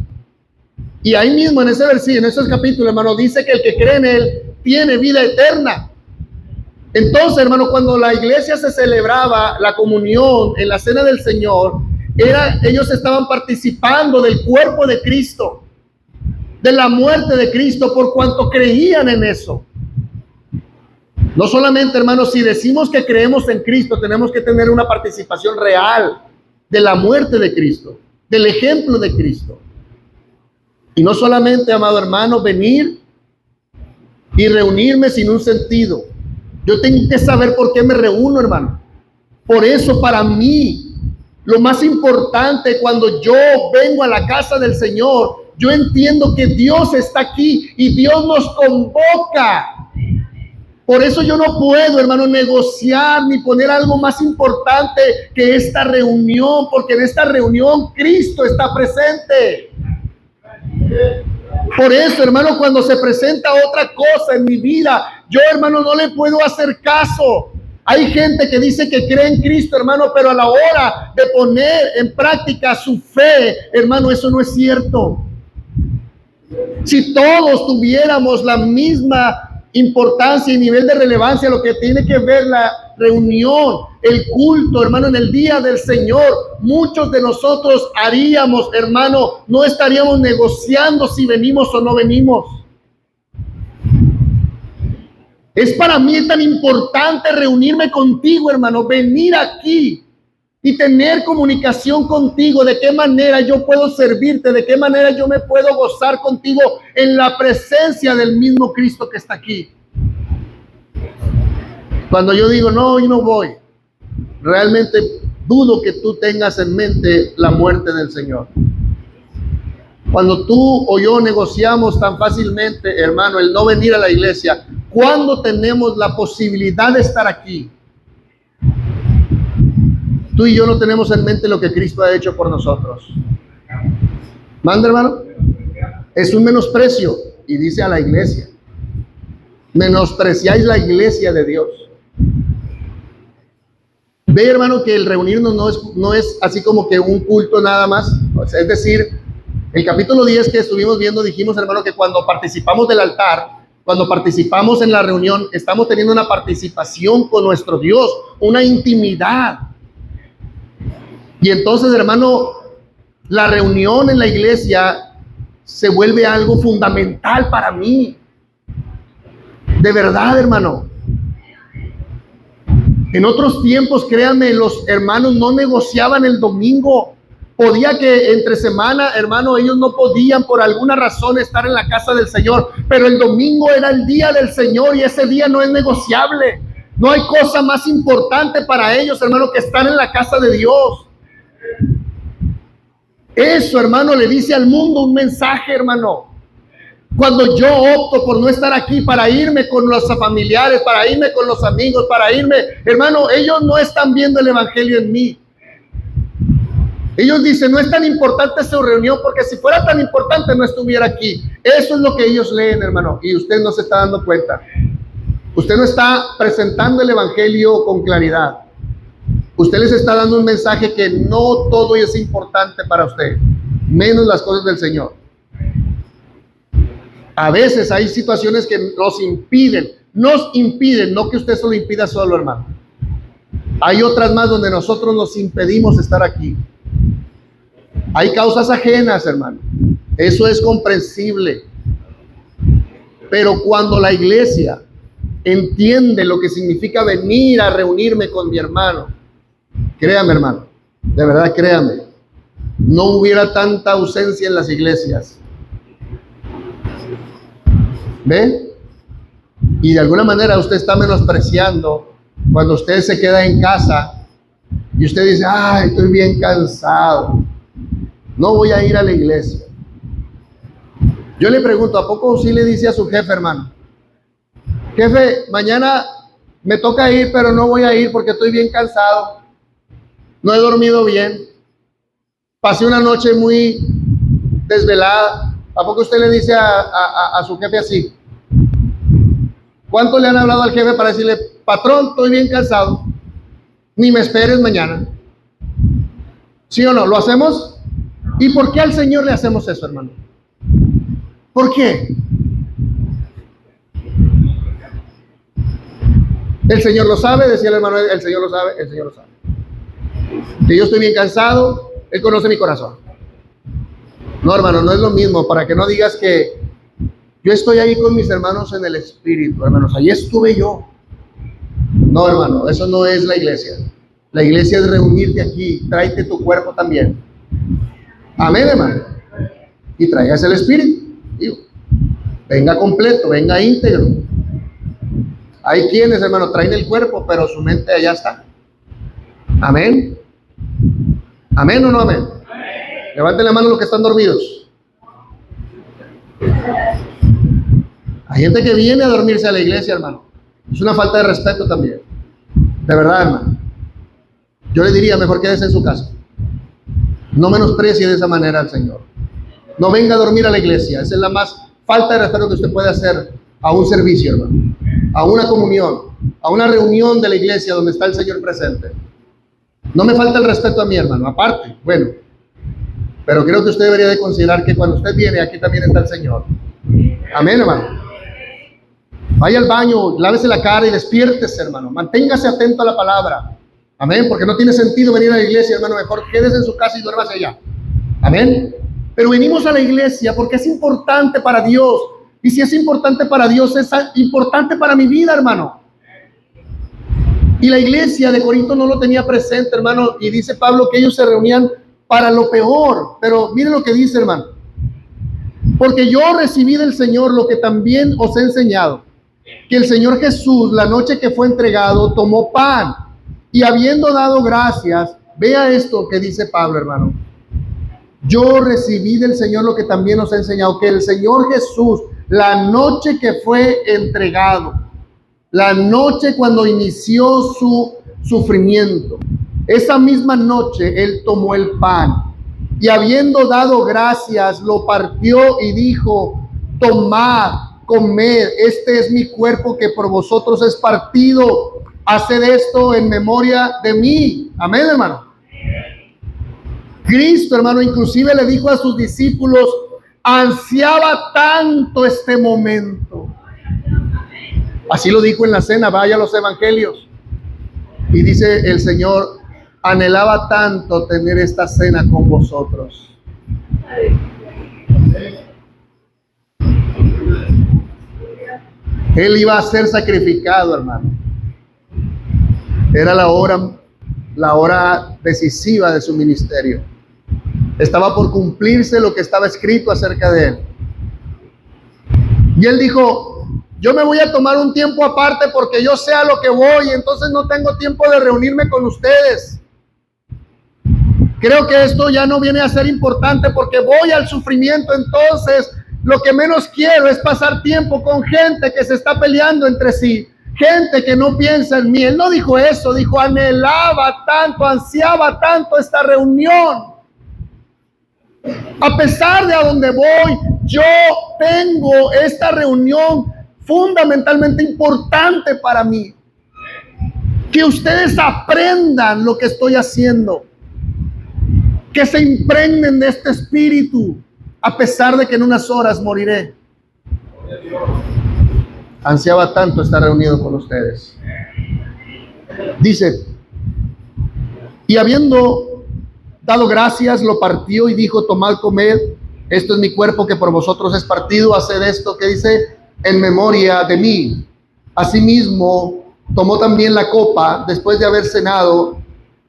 A: Y ahí mismo en ese versículo, en ese capítulo, hermano, dice que el que cree en él tiene vida eterna. Entonces, hermano, cuando la iglesia se celebraba la comunión en la cena del Señor, ellos estaban participando del cuerpo de Cristo, de la muerte de Cristo, por cuanto creían en eso. No solamente, hermanos, si decimos que creemos en Cristo, tenemos que tener una participación real de la muerte de Cristo, del ejemplo de Cristo. Y no solamente, amado hermano, venir y reunirme sin un sentido. Yo tengo que saber por qué me reúno, hermano. Por eso, para mí, lo más importante cuando yo vengo a la casa del Señor, yo entiendo que Dios está aquí y Dios nos convoca. Por eso yo no puedo, hermano, negociar ni poner algo más importante que esta reunión, porque en esta reunión Cristo está presente. Por eso, hermano, cuando se presenta otra cosa en mi vida, yo, hermano, no le puedo hacer caso. Hay gente que dice que cree en Cristo, hermano, pero a la hora de poner en práctica su fe, hermano, eso no es cierto. Si todos tuviéramos la misma importancia y nivel de relevancia, lo que tiene que ver la reunión, el culto, hermano, en el día del Señor, muchos de nosotros haríamos, hermano, no estaríamos negociando si venimos o no venimos. Es para mí tan importante reunirme contigo, hermano, venir aquí y tener comunicación contigo, de qué manera yo puedo servirte, de qué manera yo me puedo gozar contigo en la presencia del mismo Cristo que está aquí. Cuando yo digo, no, yo no voy, realmente dudo que tú tengas en mente la muerte del Señor. Cuando tú o yo negociamos tan fácilmente, hermano, el no venir a la iglesia, cuando tenemos la posibilidad de estar aquí, tú y yo no tenemos en mente lo que Cristo ha hecho por nosotros. Manda, hermano. Es un menosprecio. Y dice a la iglesia. Menospreciáis la iglesia de Dios. Ve, hermano, que el reunirnos no es así como que un culto nada más. Es decir, el capítulo 10 que estuvimos viendo, dijimos, hermano, que cuando participamos del altar, cuando participamos en la reunión, estamos teniendo una participación con nuestro Dios, una intimidad. Y entonces, hermano, la reunión en la iglesia se vuelve algo fundamental para mí. De verdad, hermano. En otros tiempos, créanme, los hermanos no negociaban el domingo. Podía que entre semana, hermano, ellos no podían por alguna razón estar en la casa del Señor. Pero el domingo era el día del Señor y ese día no es negociable. No hay cosa más importante para ellos, hermano, que estar en la casa de Dios. Eso, hermano, le dice al mundo un mensaje, hermano. Cuando yo opto por no estar aquí para irme con los familiares, para irme con los amigos, para irme, hermano, ellos no están viendo el evangelio en mí. Ellos dicen, no es tan importante su reunión, porque si fuera tan importante no estuviera aquí. Eso es lo que ellos leen, hermano, y usted no se está dando cuenta. Usted no está presentando el evangelio con claridad. Usted les está dando un mensaje que no todo es importante para usted, menos las cosas del Señor. A veces hay situaciones que nos impiden, no que usted se lo impida solo, hermano. Hay otras más donde nosotros nos impedimos estar aquí. Hay causas ajenas, hermano. Eso es comprensible. Pero cuando la iglesia entiende lo que significa venir a reunirme con mi hermano, créame, hermano, de verdad créame, no hubiera tanta ausencia en las iglesias. ¿Ve? Y de alguna manera usted está menospreciando cuando usted se queda en casa y usted dice, ay, estoy bien cansado, no voy a ir a la iglesia. Yo le pregunto, ¿a poco sí le dice a su jefe, hermano? Jefe, mañana me toca ir, pero no voy a ir porque estoy bien cansado. No he dormido bien. Pasé una noche muy desvelada. ¿A poco usted le dice a su jefe así? ¿Cuánto le han hablado al jefe para decirle, patrón, estoy bien cansado, ni me esperes mañana? ¿Sí o no? ¿Lo hacemos? ¿Y por qué al Señor le hacemos eso, hermano? ¿Por qué? El Señor lo sabe, decía el hermano, el Señor lo sabe, el Señor lo sabe. Que yo estoy bien cansado, Él conoce mi corazón. No, hermano, no es lo mismo, para que no digas que yo estoy ahí con mis hermanos en el Espíritu, hermanos, ahí estuve yo. No, hermano, eso no es la iglesia. La iglesia es reunirte aquí, tráete tu cuerpo también. Amén, hermano. Y traigas el Espíritu. Digo, venga completo, venga íntegro. Hay quienes, hermano, traen el cuerpo, pero su mente allá está. Amén. Amén o no amén. Levanten la mano los que están dormidos. Hay gente que viene a dormirse a la iglesia, hermano. Es una falta de respeto también. De verdad, hermano. Yo le diría, mejor quédese en su casa. No menosprecie de esa manera al Señor. No venga a dormir a la iglesia. Esa es la más falta de respeto que usted puede hacer a un servicio, hermano. A una comunión, a una reunión de la iglesia donde está el Señor presente. No me falta el respeto a mi hermano, aparte, bueno. Pero creo que usted debería de considerar que cuando usted viene, aquí también está el Señor. Amén, hermano. Vaya al baño, lávese la cara y despiértese, hermano. Manténgase atento a la palabra. Amén, porque no tiene sentido venir a la iglesia, hermano. Mejor quédese en su casa y duérmase allá. Amén. Pero venimos a la iglesia porque es importante para Dios. Y si es importante para Dios, es importante para mi vida, hermano. Y la iglesia de Corinto no lo tenía presente, hermano. Y dice Pablo que ellos se reunían para lo peor. Pero miren lo que dice, hermano. Porque yo recibí del Señor lo que también os he enseñado. Que el Señor Jesús, la noche que fue entregado, tomó pan. Y habiendo dado gracias, vea esto que dice Pablo, hermano. Yo recibí del Señor lo que también os he enseñado. Que el Señor Jesús, la noche que fue entregado, la noche cuando inició su sufrimiento, esa misma noche Él tomó el pan y habiendo dado gracias, lo partió y dijo: tomad, comed, este es mi cuerpo que por vosotros es partido. Haced esto en memoria de mí. Amén, hermano. Cristo, hermano, inclusive le dijo a sus discípulos: ansiaba tanto este momento. Así lo dijo en la cena, vaya a los evangelios. Y dice el Señor: anhelaba tanto tener esta cena con vosotros. Él iba a ser sacrificado, hermano. Era la hora decisiva de su ministerio. Estaba por cumplirse lo que estaba escrito acerca de él. Y él dijo: yo me voy a tomar un tiempo aparte porque yo sé a lo que voy, entonces no tengo tiempo de reunirme con ustedes. Creo que esto ya no viene a ser importante porque voy al sufrimiento, entonces lo que menos quiero es pasar tiempo con gente que se está peleando entre sí, gente que no piensa en mí. Él no dijo eso, dijo: anhelaba tanto, ansiaba tanto esta reunión. A pesar de a donde voy, yo tengo esta reunión fundamentalmente importante para mí. Que ustedes aprendan lo que estoy haciendo. Que se impregnen de este espíritu, a pesar de que en unas horas moriré. Ansiaba tanto estar reunido con ustedes. Dice: y habiendo dado gracias, lo partió y dijo: tomad, comed, esto es mi cuerpo que por vosotros es partido, haced esto, que dice, en memoria de mí. Asimismo, tomó también la copa después de haber cenado,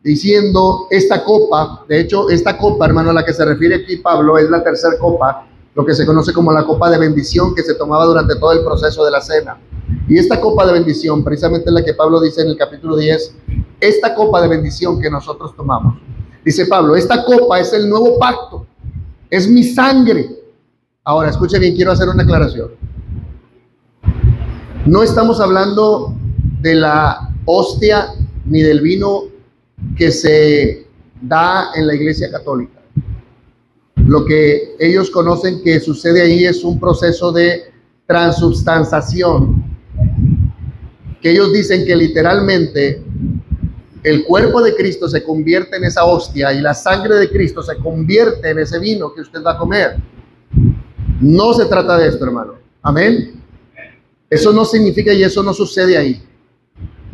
A: diciendo: esta copa, de hecho, esta copa, hermano, a la que se refiere aquí Pablo, es la tercera copa, lo que se conoce como la copa de bendición que se tomaba durante todo el proceso de la cena. Y esta copa de bendición, precisamente la que Pablo dice en el capítulo 10, esta copa de bendición que nosotros tomamos. Dice Pablo: esta copa es el nuevo pacto, es mi sangre. Ahora, escuche bien, quiero hacer una aclaración. No estamos hablando de la hostia ni del vino que se da en la Iglesia Católica. Lo que ellos conocen que sucede ahí es un proceso de transubstanciación, que ellos dicen que literalmente el cuerpo de Cristo se convierte en esa hostia y la sangre de Cristo se convierte en ese vino que usted va a comer. No se trata de esto, hermano. Amén. Eso no significa y eso no sucede ahí.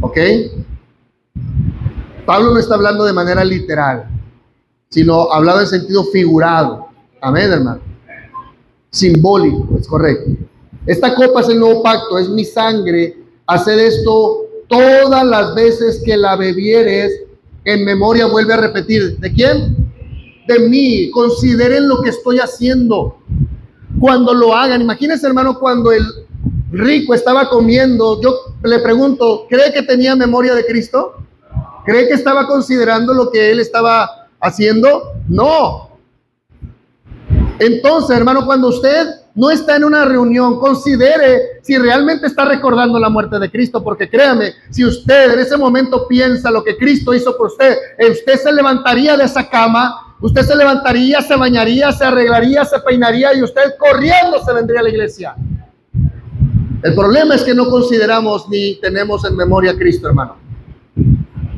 A: ¿Ok? Pablo no está hablando de manera literal, sino hablado en sentido figurado. Amén, hermano. Simbólico, es correcto. Esta copa es el nuevo pacto, es mi sangre. Haced esto todas las veces que la bebieres en memoria. Vuelve a repetir. ¿De quién? De mí. Consideren lo que estoy haciendo. Cuando lo hagan, imagínense, hermano, cuando el rico estaba comiendo, yo le pregunto, ¿cree que tenía memoria de Cristo? ¿Cree que estaba considerando lo que él estaba haciendo? No. Entonces, hermano, cuando usted no está en una reunión, considere si realmente está recordando la muerte de Cristo, porque créame, si usted en ese momento piensa lo que Cristo hizo por usted, usted se levantaría de esa cama, usted se levantaría, se bañaría, se arreglaría, se peinaría y usted corriendo se vendría a la iglesia. El problema es que no consideramos ni tenemos en memoria a Cristo, hermano.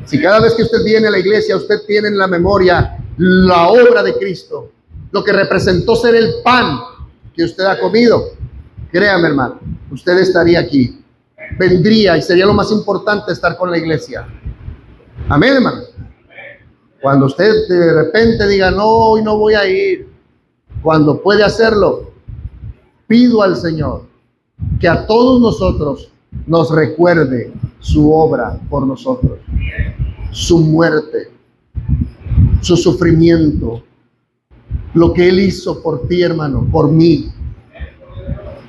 A: Si cada vez que usted viene a la iglesia, usted tiene en la memoria la obra de Cristo, lo que representó ser el pan que usted ha comido, créame, hermano, usted estaría aquí, vendría y sería lo más importante estar con la iglesia. Amén, hermano. Cuando usted de repente diga, no, hoy no voy a ir, cuando puede hacerlo, pido al Señor que a todos nosotros nos recuerde su obra por nosotros, su muerte, su sufrimiento, lo que Él hizo por ti, hermano, por mí.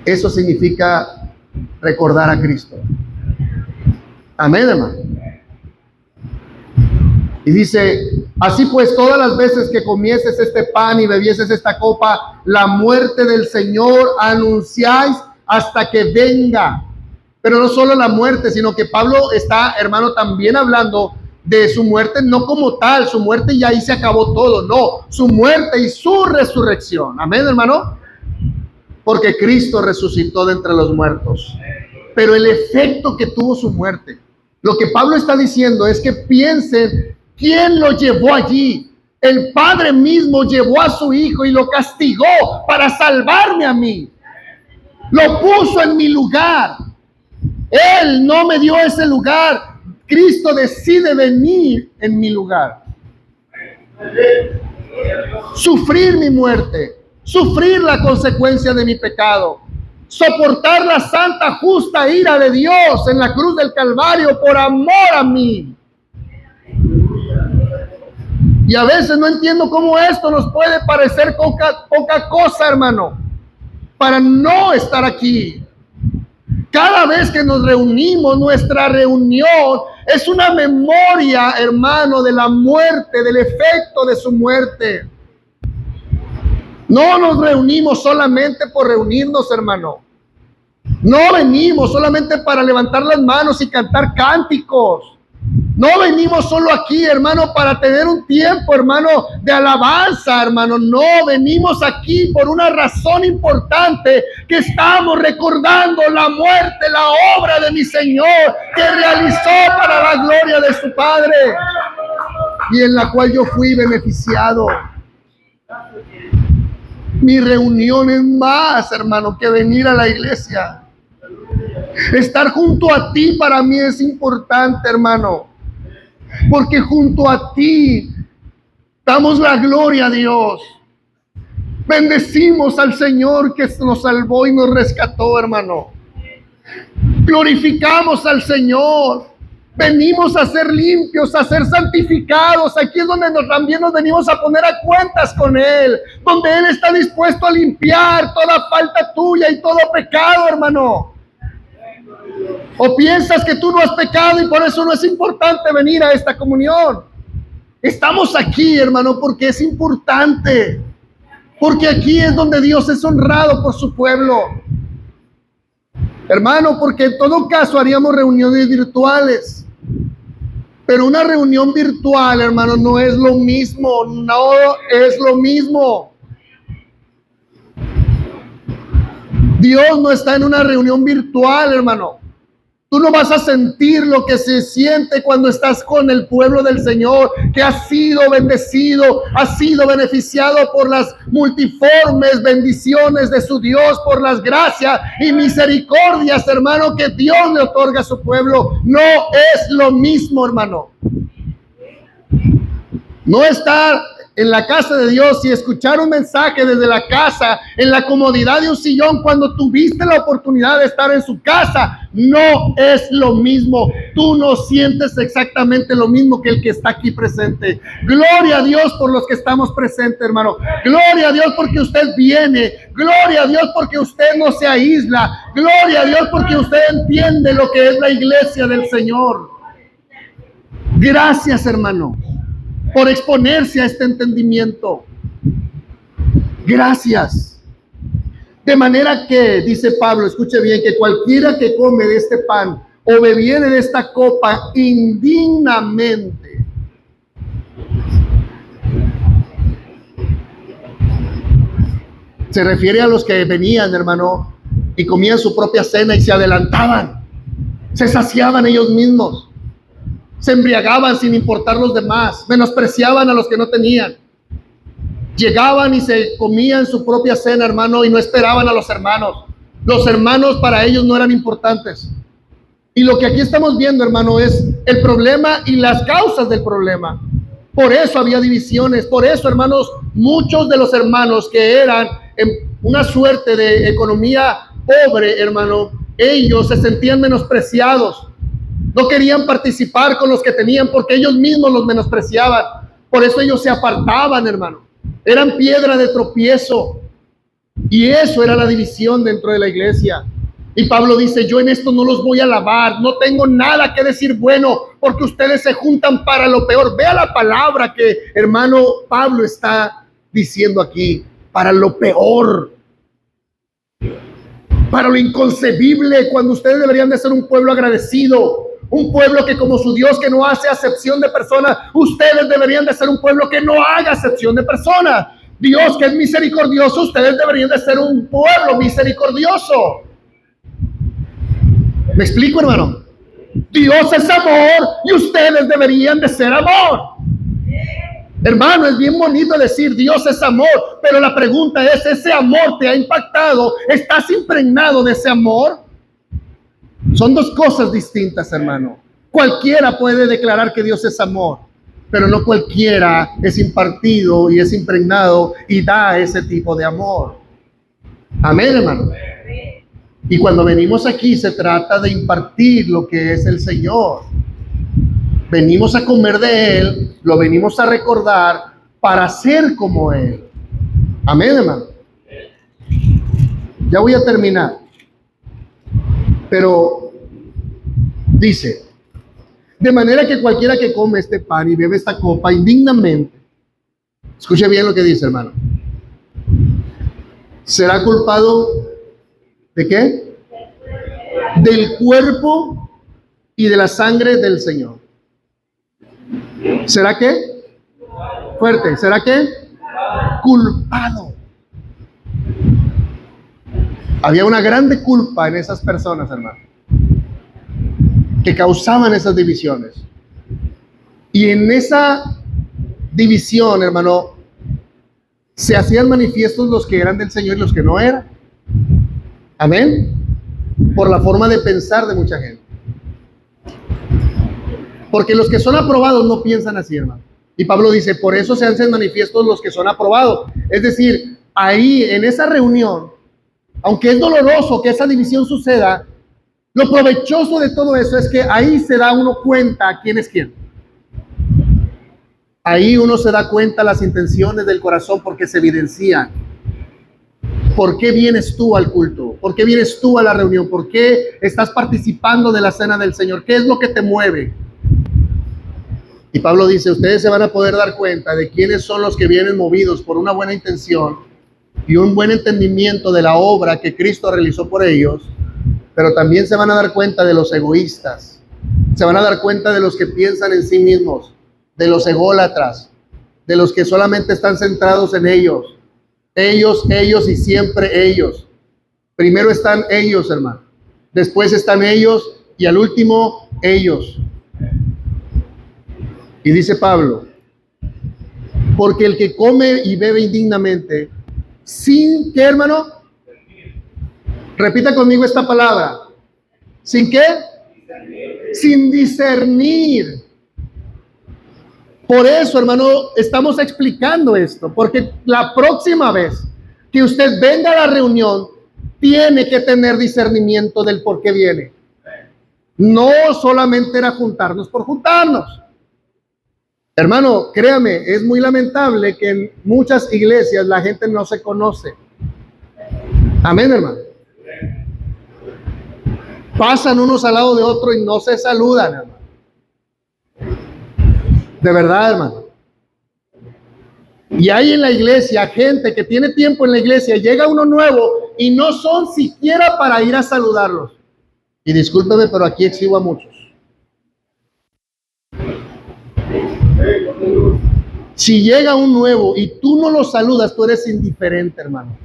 A: Eso significa recordar a Cristo. Amén, hermano. Y dice, así pues, todas las veces que comieses este pan y bebieses esta copa, la muerte del Señor anunciáis hasta que venga. Pero no solo la muerte, sino que Pablo está, hermano, también hablando de su muerte, no como tal, su muerte y ahí se acabó todo, no, su muerte y su resurrección. Amén, hermano. Porque Cristo resucitó de entre los muertos. Pero el efecto que tuvo su muerte, lo que Pablo está diciendo es que piensen quién lo llevó allí. El Padre mismo llevó a su Hijo y lo castigó para salvarme a mí. Lo puso en mi lugar. Él no me dio ese lugar. Cristo decide venir en mi lugar. Sufrir mi muerte, sufrir la consecuencia de mi pecado, soportar la santa, justa ira de Dios en la cruz del Calvario por amor a mí. Y a veces no entiendo cómo esto nos puede parecer poca cosa, hermano, para no estar aquí. Cada vez que nos reunimos, nuestra reunión es una memoria, hermano, de la muerte, del efecto de su muerte. No nos reunimos solamente por reunirnos, hermano. No venimos solamente para levantar las manos y cantar cánticos. No venimos solo aquí, hermano, para tener un tiempo, hermano, de alabanza, hermano. No, venimos aquí por una razón importante, que estamos recordando la muerte, la obra de mi Señor, que realizó para la gloria de su Padre, y en la cual yo fui beneficiado. Mi reunión es más, hermano, que venir a la iglesia. Estar junto a ti para mí es importante, hermano. Porque junto a ti damos la gloria a Dios. Bendecimos al Señor que nos salvó y nos rescató, hermano. Glorificamos al Señor. Venimos a ser limpios, a ser santificados. Aquí es donde también nos venimos a poner a cuentas con Él. Donde Él está dispuesto a limpiar toda falta tuya y todo pecado, hermano. ¿O piensas que tú no has pecado y por eso no es importante venir a esta comunión? Estamos aquí, hermano, porque es importante. Porque aquí es donde Dios es honrado por su pueblo. Hermano, porque en todo caso haríamos reuniones virtuales. Pero una reunión virtual, hermano, no es lo mismo. No es lo mismo. Dios no está en una reunión virtual, hermano. Tú no vas a sentir lo que se siente cuando estás con el pueblo del Señor, que ha sido bendecido, ha sido beneficiado por las multiformes bendiciones de su Dios, por las gracias y misericordias, hermano, que Dios le otorga a su pueblo. No es lo mismo, hermano. No estar en la casa de Dios y escuchar un mensaje desde la casa, en la comodidad de un sillón, cuando tuviste la oportunidad de estar en su casa, no es lo mismo. Tú no sientes exactamente lo mismo que el que está aquí presente. Gloria a Dios por los que estamos presentes, hermano. Gloria a Dios porque usted viene. Gloria a Dios porque usted no se aísla. Gloria a Dios porque usted entiende lo que es la iglesia del Señor. Gracias, hermano, por exponerse a este entendimiento. Gracias. De manera que, dice Pablo, escuche bien, que cualquiera que come de este pan o bebiere de esta copa indignamente, se refiere a los que venían, hermano, y comían su propia cena y se adelantaban, se saciaban ellos mismos, se embriagaban sin importar los demás, menospreciaban a los que no tenían. Llegaban y se comían su propia cena, hermano, y no esperaban a los hermanos. Los hermanos para ellos no eran importantes. Y lo que aquí estamos viendo, hermano, es el problema y las causas del problema. Por eso había divisiones, por eso, hermanos, muchos de los hermanos que eran en una suerte de economía pobre, hermano, ellos se sentían menospreciados. No querían participar con los que tenían porque ellos mismos los menospreciaban. Por eso ellos se apartaban, hermano. Eran piedra de tropiezo. Y eso era la división dentro de la iglesia. Y Pablo dice, yo en esto no los voy a alabar, no tengo nada que decir bueno, porque ustedes se juntan para lo peor. Vea la palabra que, hermano, Pablo está diciendo aquí, para lo peor, para lo inconcebible, cuando ustedes deberían de ser un pueblo agradecido, un pueblo que como su Dios que no hace acepción de personas, ustedes deberían de ser un pueblo que no haga acepción de personas. Dios que es misericordioso, ustedes deberían de ser un pueblo misericordioso. ¿Me explico, hermano? Dios es amor y ustedes deberían de ser amor. Hermano, es bien bonito decir Dios es amor, pero la pregunta es, ¿ese amor te ha impactado? ¿Estás impregnado de ese amor? Son dos cosas distintas, hermano. Cualquiera puede declarar que Dios es amor, pero no cualquiera es impartido y es impregnado y da ese tipo de amor. Amén, hermano. Y cuando venimos aquí se trata de impartir lo que es el Señor. Venimos a comer de Él, lo venimos a recordar para ser como Él. Amén, hermano. Ya voy a terminar. Pero dice, de manera que cualquiera que come este pan y bebe esta copa indignamente, escuche bien lo que dice, hermano, será culpado ¿de qué? Del cuerpo y de la sangre del Señor. ¿Será qué? Fuerte. ¿Será qué? Culpado. Había una grande culpa en esas personas, hermano, que causaban esas divisiones. Y en esa división, hermano, se hacían manifiestos los que eran del Señor y los que no eran. Amén. Por la forma de pensar de mucha gente. Porque los que son aprobados no piensan así, hermano. Y Pablo dice, por eso se hacen manifiestos los que son aprobados. Es decir, ahí en esa reunión, aunque es doloroso que esa división suceda, lo provechoso de todo eso es que ahí se da uno cuenta quién es quién. Ahí uno se da cuenta las intenciones del corazón porque se evidencian. ¿Por qué vienes tú al culto? ¿Por qué vienes tú a la reunión? ¿Por qué estás participando de la cena del Señor? ¿Qué es lo que te mueve? Y Pablo dice, ustedes se van a poder dar cuenta de quiénes son los que vienen movidos por una buena intención y un buen entendimiento de la obra que Cristo realizó por ellos, pero también se van a dar cuenta de los egoístas, se van a dar cuenta de los que piensan en sí mismos, de los ególatras, de los que solamente están centrados en ellos y siempre ellos. Primero están ellos, hermano, después están ellos y al último ellos. Y dice Pablo, porque el que come y bebe indignamente, sin qué, hermano, repita conmigo esta palabra, ¿sin qué? Sin discernir. Por eso, hermano, estamos explicando esto, porque la próxima vez que usted venga a la reunión, tiene que tener discernimiento del por qué viene. No solamente era juntarnos por juntarnos. Hermano, créame, es muy lamentable que en muchas iglesias la gente no se conoce. Amén, hermano. Pasan unos al lado de otro y no se saludan, hermano. De verdad, hermano. Y hay en la iglesia gente que tiene tiempo en la iglesia, llega uno nuevo y no son siquiera para ir a saludarlos. Y discúlpeme, pero aquí exhibo a muchos. Si llega un nuevo y tú no lo saludas, tú eres indiferente, hermano.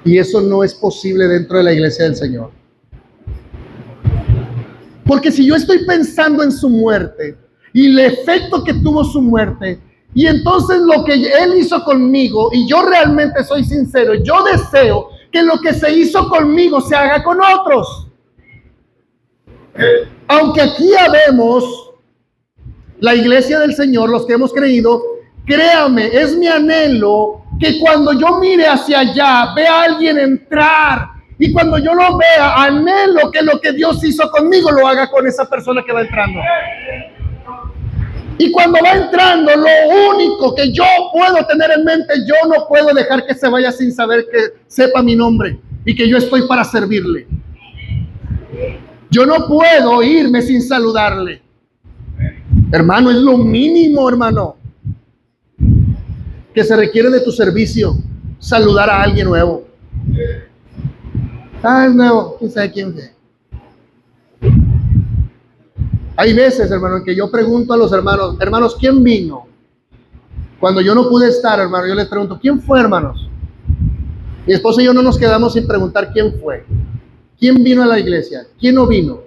A: Y eso no es posible dentro de la iglesia del Señor. Porque si yo estoy pensando en su muerte y el efecto que tuvo su muerte, y entonces lo que Él hizo conmigo, y yo realmente soy sincero, yo deseo que lo que se hizo conmigo se haga con otros. Aunque aquí habemos la iglesia del Señor, los que hemos creído, créame, es mi anhelo que cuando yo mire hacia allá, vea a alguien entrar. Y cuando yo lo vea, anhelo que lo que Dios hizo conmigo lo haga con esa persona que va entrando. Y cuando va entrando, lo único que yo puedo tener en mente, yo no puedo dejar que se vaya sin saber que sepa mi nombre y que yo estoy para servirle. Yo no puedo irme sin saludarle. Hermano, es lo mínimo, hermano, que se requiere de tu servicio, saludar a alguien nuevo. Ah, es nuevo, quién sabe quién es. Hay veces, hermano, en que yo pregunto a los hermanos, ¿quién vino? Cuando yo no pude estar, hermano, yo les pregunto, ¿quién fue, hermanos? Mi esposa y yo no nos quedamos sin preguntar quién fue. ¿Quién vino a la iglesia? ¿Quién no vino?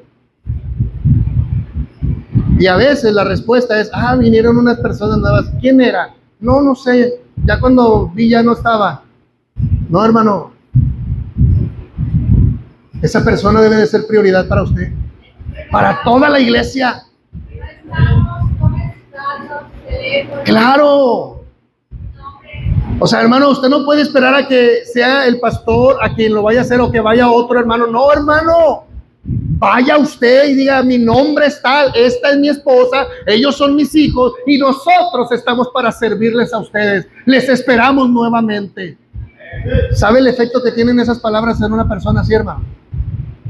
A: Y a veces la respuesta es, vinieron unas personas nuevas. ¿Quién era? No sé. Ya cuando vi ya no estaba. No, hermano. Esa persona debe de ser prioridad para usted. Para toda la iglesia. Claro. O sea, hermano, usted no puede esperar a que sea el pastor a quien lo vaya a hacer o que vaya otro hermano. No, hermano. Vaya usted y diga, mi nombre es tal, esta es mi esposa, ellos son mis hijos y nosotros estamos para servirles a ustedes. Les esperamos nuevamente. ¿Sabe el efecto que tienen esas palabras en una persona así, hermano?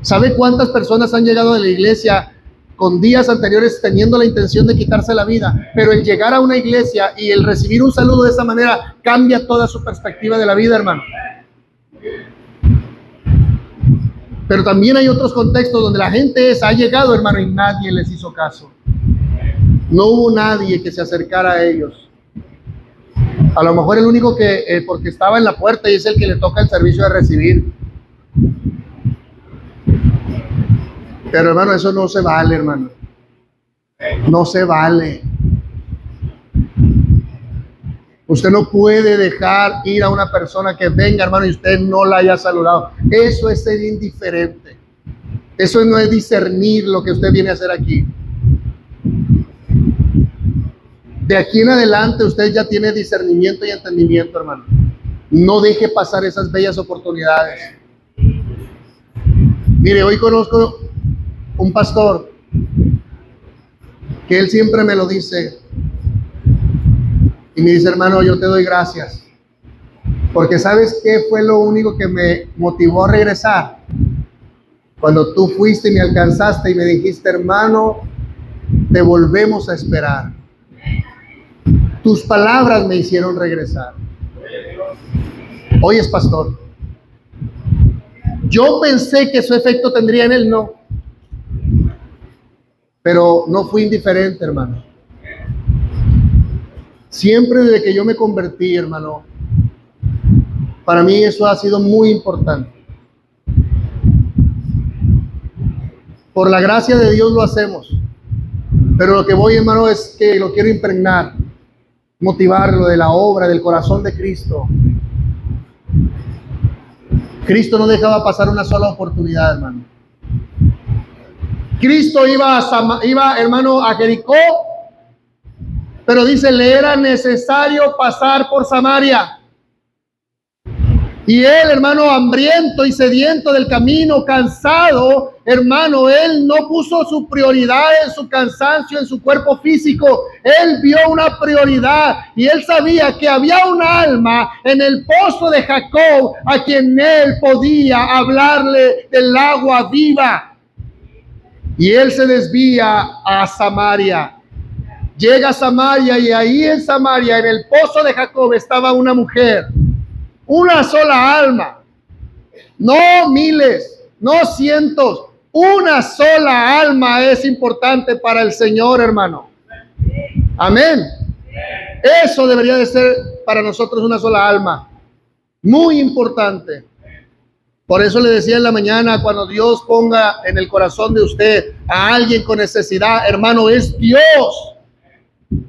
A: ¿Sabe cuántas personas han llegado de la iglesia con días anteriores teniendo la intención de quitarse la vida? Pero el llegar a una iglesia y el recibir un saludo de esa manera cambia toda su perspectiva de la vida, hermano. Pero también hay otros contextos donde la gente ha llegado, hermano, y nadie les hizo caso. No hubo nadie que se acercara a ellos. A lo mejor el único que, porque estaba en la puerta y es el que le toca el servicio de recibir. Pero, hermano, eso no se vale, hermano. No se vale. Usted no puede dejar ir a una persona que venga, hermano, y usted no la haya saludado. Eso es ser indiferente. Eso no es discernir lo que usted viene a hacer aquí. De aquí en adelante usted ya tiene discernimiento y entendimiento, hermano. No deje pasar esas bellas oportunidades. Mire, hoy conozco un pastor que él siempre me lo dice. Y me dice, hermano, yo te doy gracias. Porque ¿sabes qué fue lo único que me motivó a regresar? Cuando tú fuiste y me alcanzaste y me dijiste, hermano, te volvemos a esperar. Tus palabras me hicieron regresar. Oyes, pastor, yo pensé que su efecto tendría en él, no. Pero no fui indiferente, hermano. Siempre desde que yo me convertí, hermano, para mí eso ha sido muy importante. Por la gracia de Dios lo hacemos. Pero lo que voy, hermano, es que lo quiero impregnar, motivarlo de la obra, del corazón de Cristo. Cristo no dejaba pasar una sola oportunidad, hermano. Cristo iba, hermano, a Jericó, pero dice, le era necesario pasar por Samaria. Y él, hermano, hambriento y sediento del camino, cansado, hermano, él no puso su prioridad en su cansancio, en su cuerpo físico. Él vio una prioridad y él sabía que había un alma en el pozo de Jacob a quien él podía hablarle del agua viva. Y él se desvía a Samaria. llega a Samaria y ahí en Samaria, en el pozo de Jacob, estaba una mujer, una sola alma, no miles, no cientos, una sola alma es importante para el Señor, hermano. Amén. Eso debería de ser para nosotros una sola alma, muy importante. Por eso le decía en la mañana, cuando Dios ponga en el corazón de usted a alguien con necesidad, hermano, es Dios.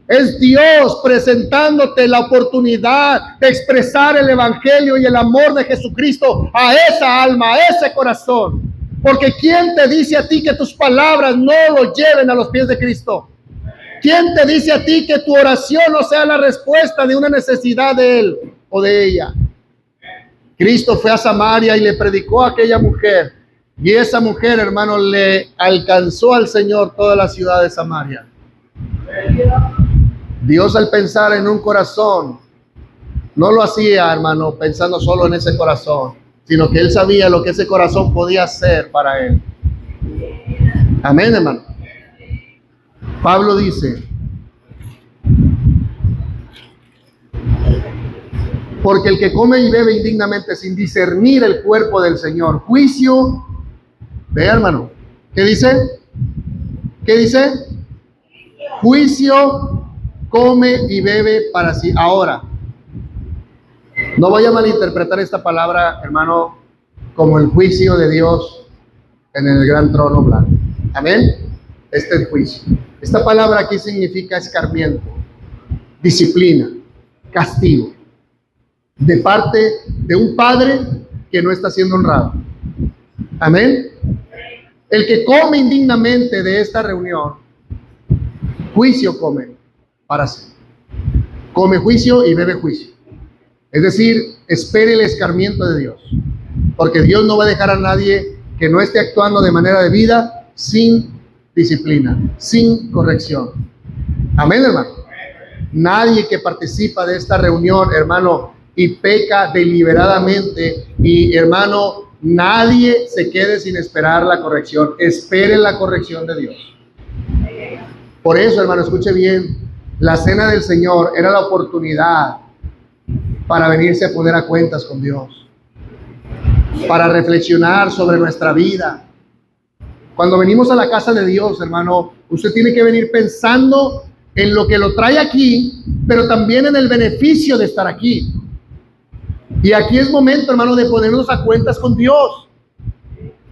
A: Es Dios presentándote la oportunidad de expresar el evangelio y el amor de Jesucristo a esa alma, a ese corazón. Porque ¿quién te dice a ti que tus palabras no lo lleven a los pies de Cristo? ¿Quién te dice a ti que tu oración no sea la respuesta de una necesidad de él o de ella? Cristo fue a Samaria y le predicó a aquella mujer. Y esa mujer, hermano, le alcanzó al Señor toda la ciudad de Samaria. Dios, al pensar en un corazón, no lo hacía, hermano, pensando solo en ese corazón, sino que Él sabía lo que ese corazón podía hacer para Él. Amén, hermano. Pablo dice: porque el que come y bebe indignamente sin discernir el cuerpo del Señor, juicio, vea, hermano, ¿qué dice? ¿Qué dice? Juicio come y bebe para sí. Ahora, no vaya a malinterpretar esta palabra, hermano, como el juicio de Dios en el gran trono blanco. Amén. Este es el juicio. Esta palabra aquí significa escarmiento, disciplina, castigo, de parte de un padre que no está siendo honrado. Amén. El que come indignamente de esta reunión, juicio come para sí. Come juicio y bebe juicio. Es decir, espere el escarmiento de Dios. Porque Dios no va a dejar a nadie que no esté actuando de manera debida sin disciplina, sin corrección. Amén, hermano. Nadie que participa de esta reunión, hermano, y peca deliberadamente, y hermano, nadie se quede sin esperar la corrección. Espere la corrección de Dios. Por eso, hermano, escuche bien, la cena del Señor era la oportunidad para venirse a poner a cuentas con Dios, para reflexionar sobre nuestra vida. Cuando venimos a la casa de Dios, hermano, usted tiene que venir pensando en lo que lo trae aquí, pero también en el beneficio de estar aquí. Y aquí es momento, hermano, de ponernos a cuentas con Dios.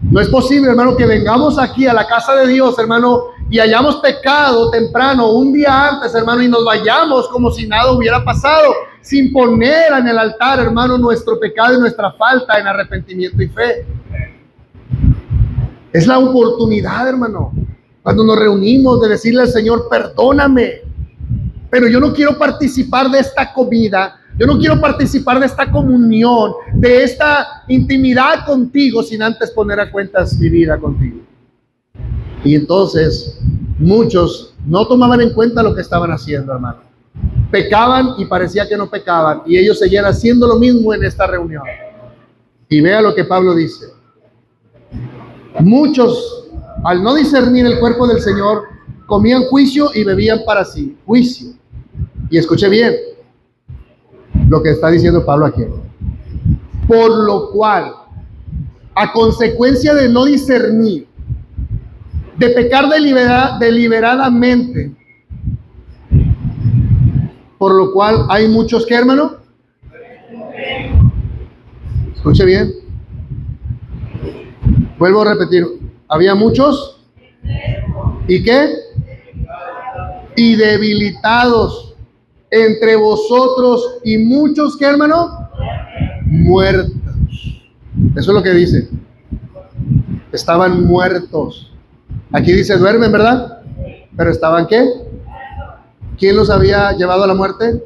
A: No es posible, hermano, que vengamos aquí a la casa de Dios, hermano, y hayamos pecado temprano, un día antes, hermano, y nos vayamos como si nada hubiera pasado, sin poner en el altar, hermano, nuestro pecado y nuestra falta en arrepentimiento y fe. Es la oportunidad, hermano, cuando nos reunimos, de decirle al Señor: perdóname, pero yo no quiero participar de esta comida. Yo no quiero participar de esta comunión, de esta intimidad contigo, sin antes poner a cuentas mi vida contigo. Y entonces muchos no tomaban en cuenta lo que estaban haciendo, hermano. Pecaban y parecía que no pecaban, y ellos seguían haciendo lo mismo en esta reunión. Y vea lo que Pablo dice: muchos, al no discernir el cuerpo del Señor, comían juicio y bebían para sí. Juicio. Y escuche bien lo que está diciendo Pablo aquí. Por lo cual, a consecuencia de no discernir, de pecar deliberadamente, por lo cual hay muchos que, hermano, escuche bien, vuelvo a repetir, había muchos, ¿y qué? Y debilitados entre vosotros, y muchos que, hermano, muertos. Eso es lo que dice. Estaban muertos. Aquí dice duermen, ¿verdad? Pero estaban ¿qué? ¿Quién los había llevado a la muerte?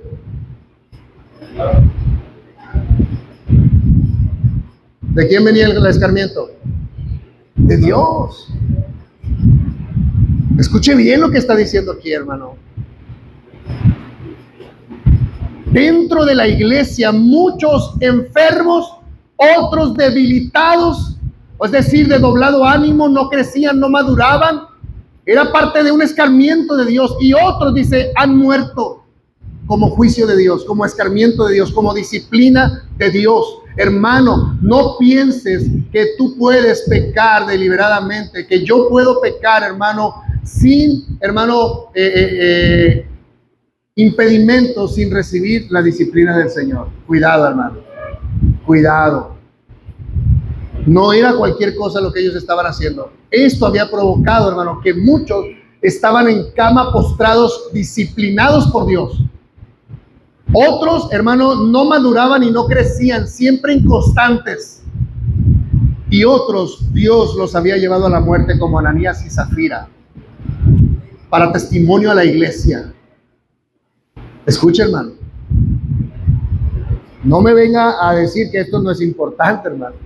A: ¿De quién venía el escarmiento? De Dios. Escuche bien lo que está diciendo aquí, hermano. Dentro de la iglesia, muchos enfermos, otros debilitados, es decir, de doblado ánimo, no crecían, no maduraban, Era parte de un escarmiento de Dios. Y otros, dice, han muerto como juicio de Dios, como escarmiento de Dios, como disciplina de Dios. Hermano, no pienses que tú puedes pecar deliberadamente, que yo puedo pecar, hermano, sin, hermano, impedimentos, sin recibir la disciplina del Señor. Cuidado, hermano. Cuidado. No era cualquier cosa lo que ellos estaban haciendo. Esto había provocado, hermano, que muchos estaban en cama postrados, disciplinados por Dios. Otros, hermano, no maduraban y no crecían, siempre inconstantes. Y otros, Dios los había llevado a la muerte, como Ananías y Zafira, para testimonio a la iglesia. Escucha, hermano. No me venga a decir que esto no es importante, hermano.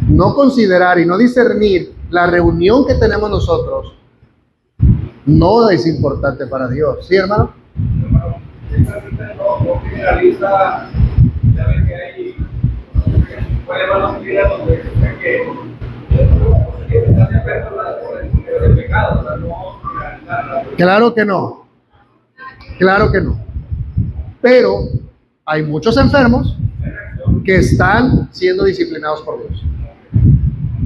A: No considerar y no discernir la reunión que tenemos nosotros no es importante para Dios. ¿Sí, hermano?
B: No finaliza, ya ven que hay puede ver los videos donde dice que están expertos por el pecado, o sea, no.
A: Claro que no. Claro que no. Pero hay muchos enfermos que están siendo disciplinados por Dios,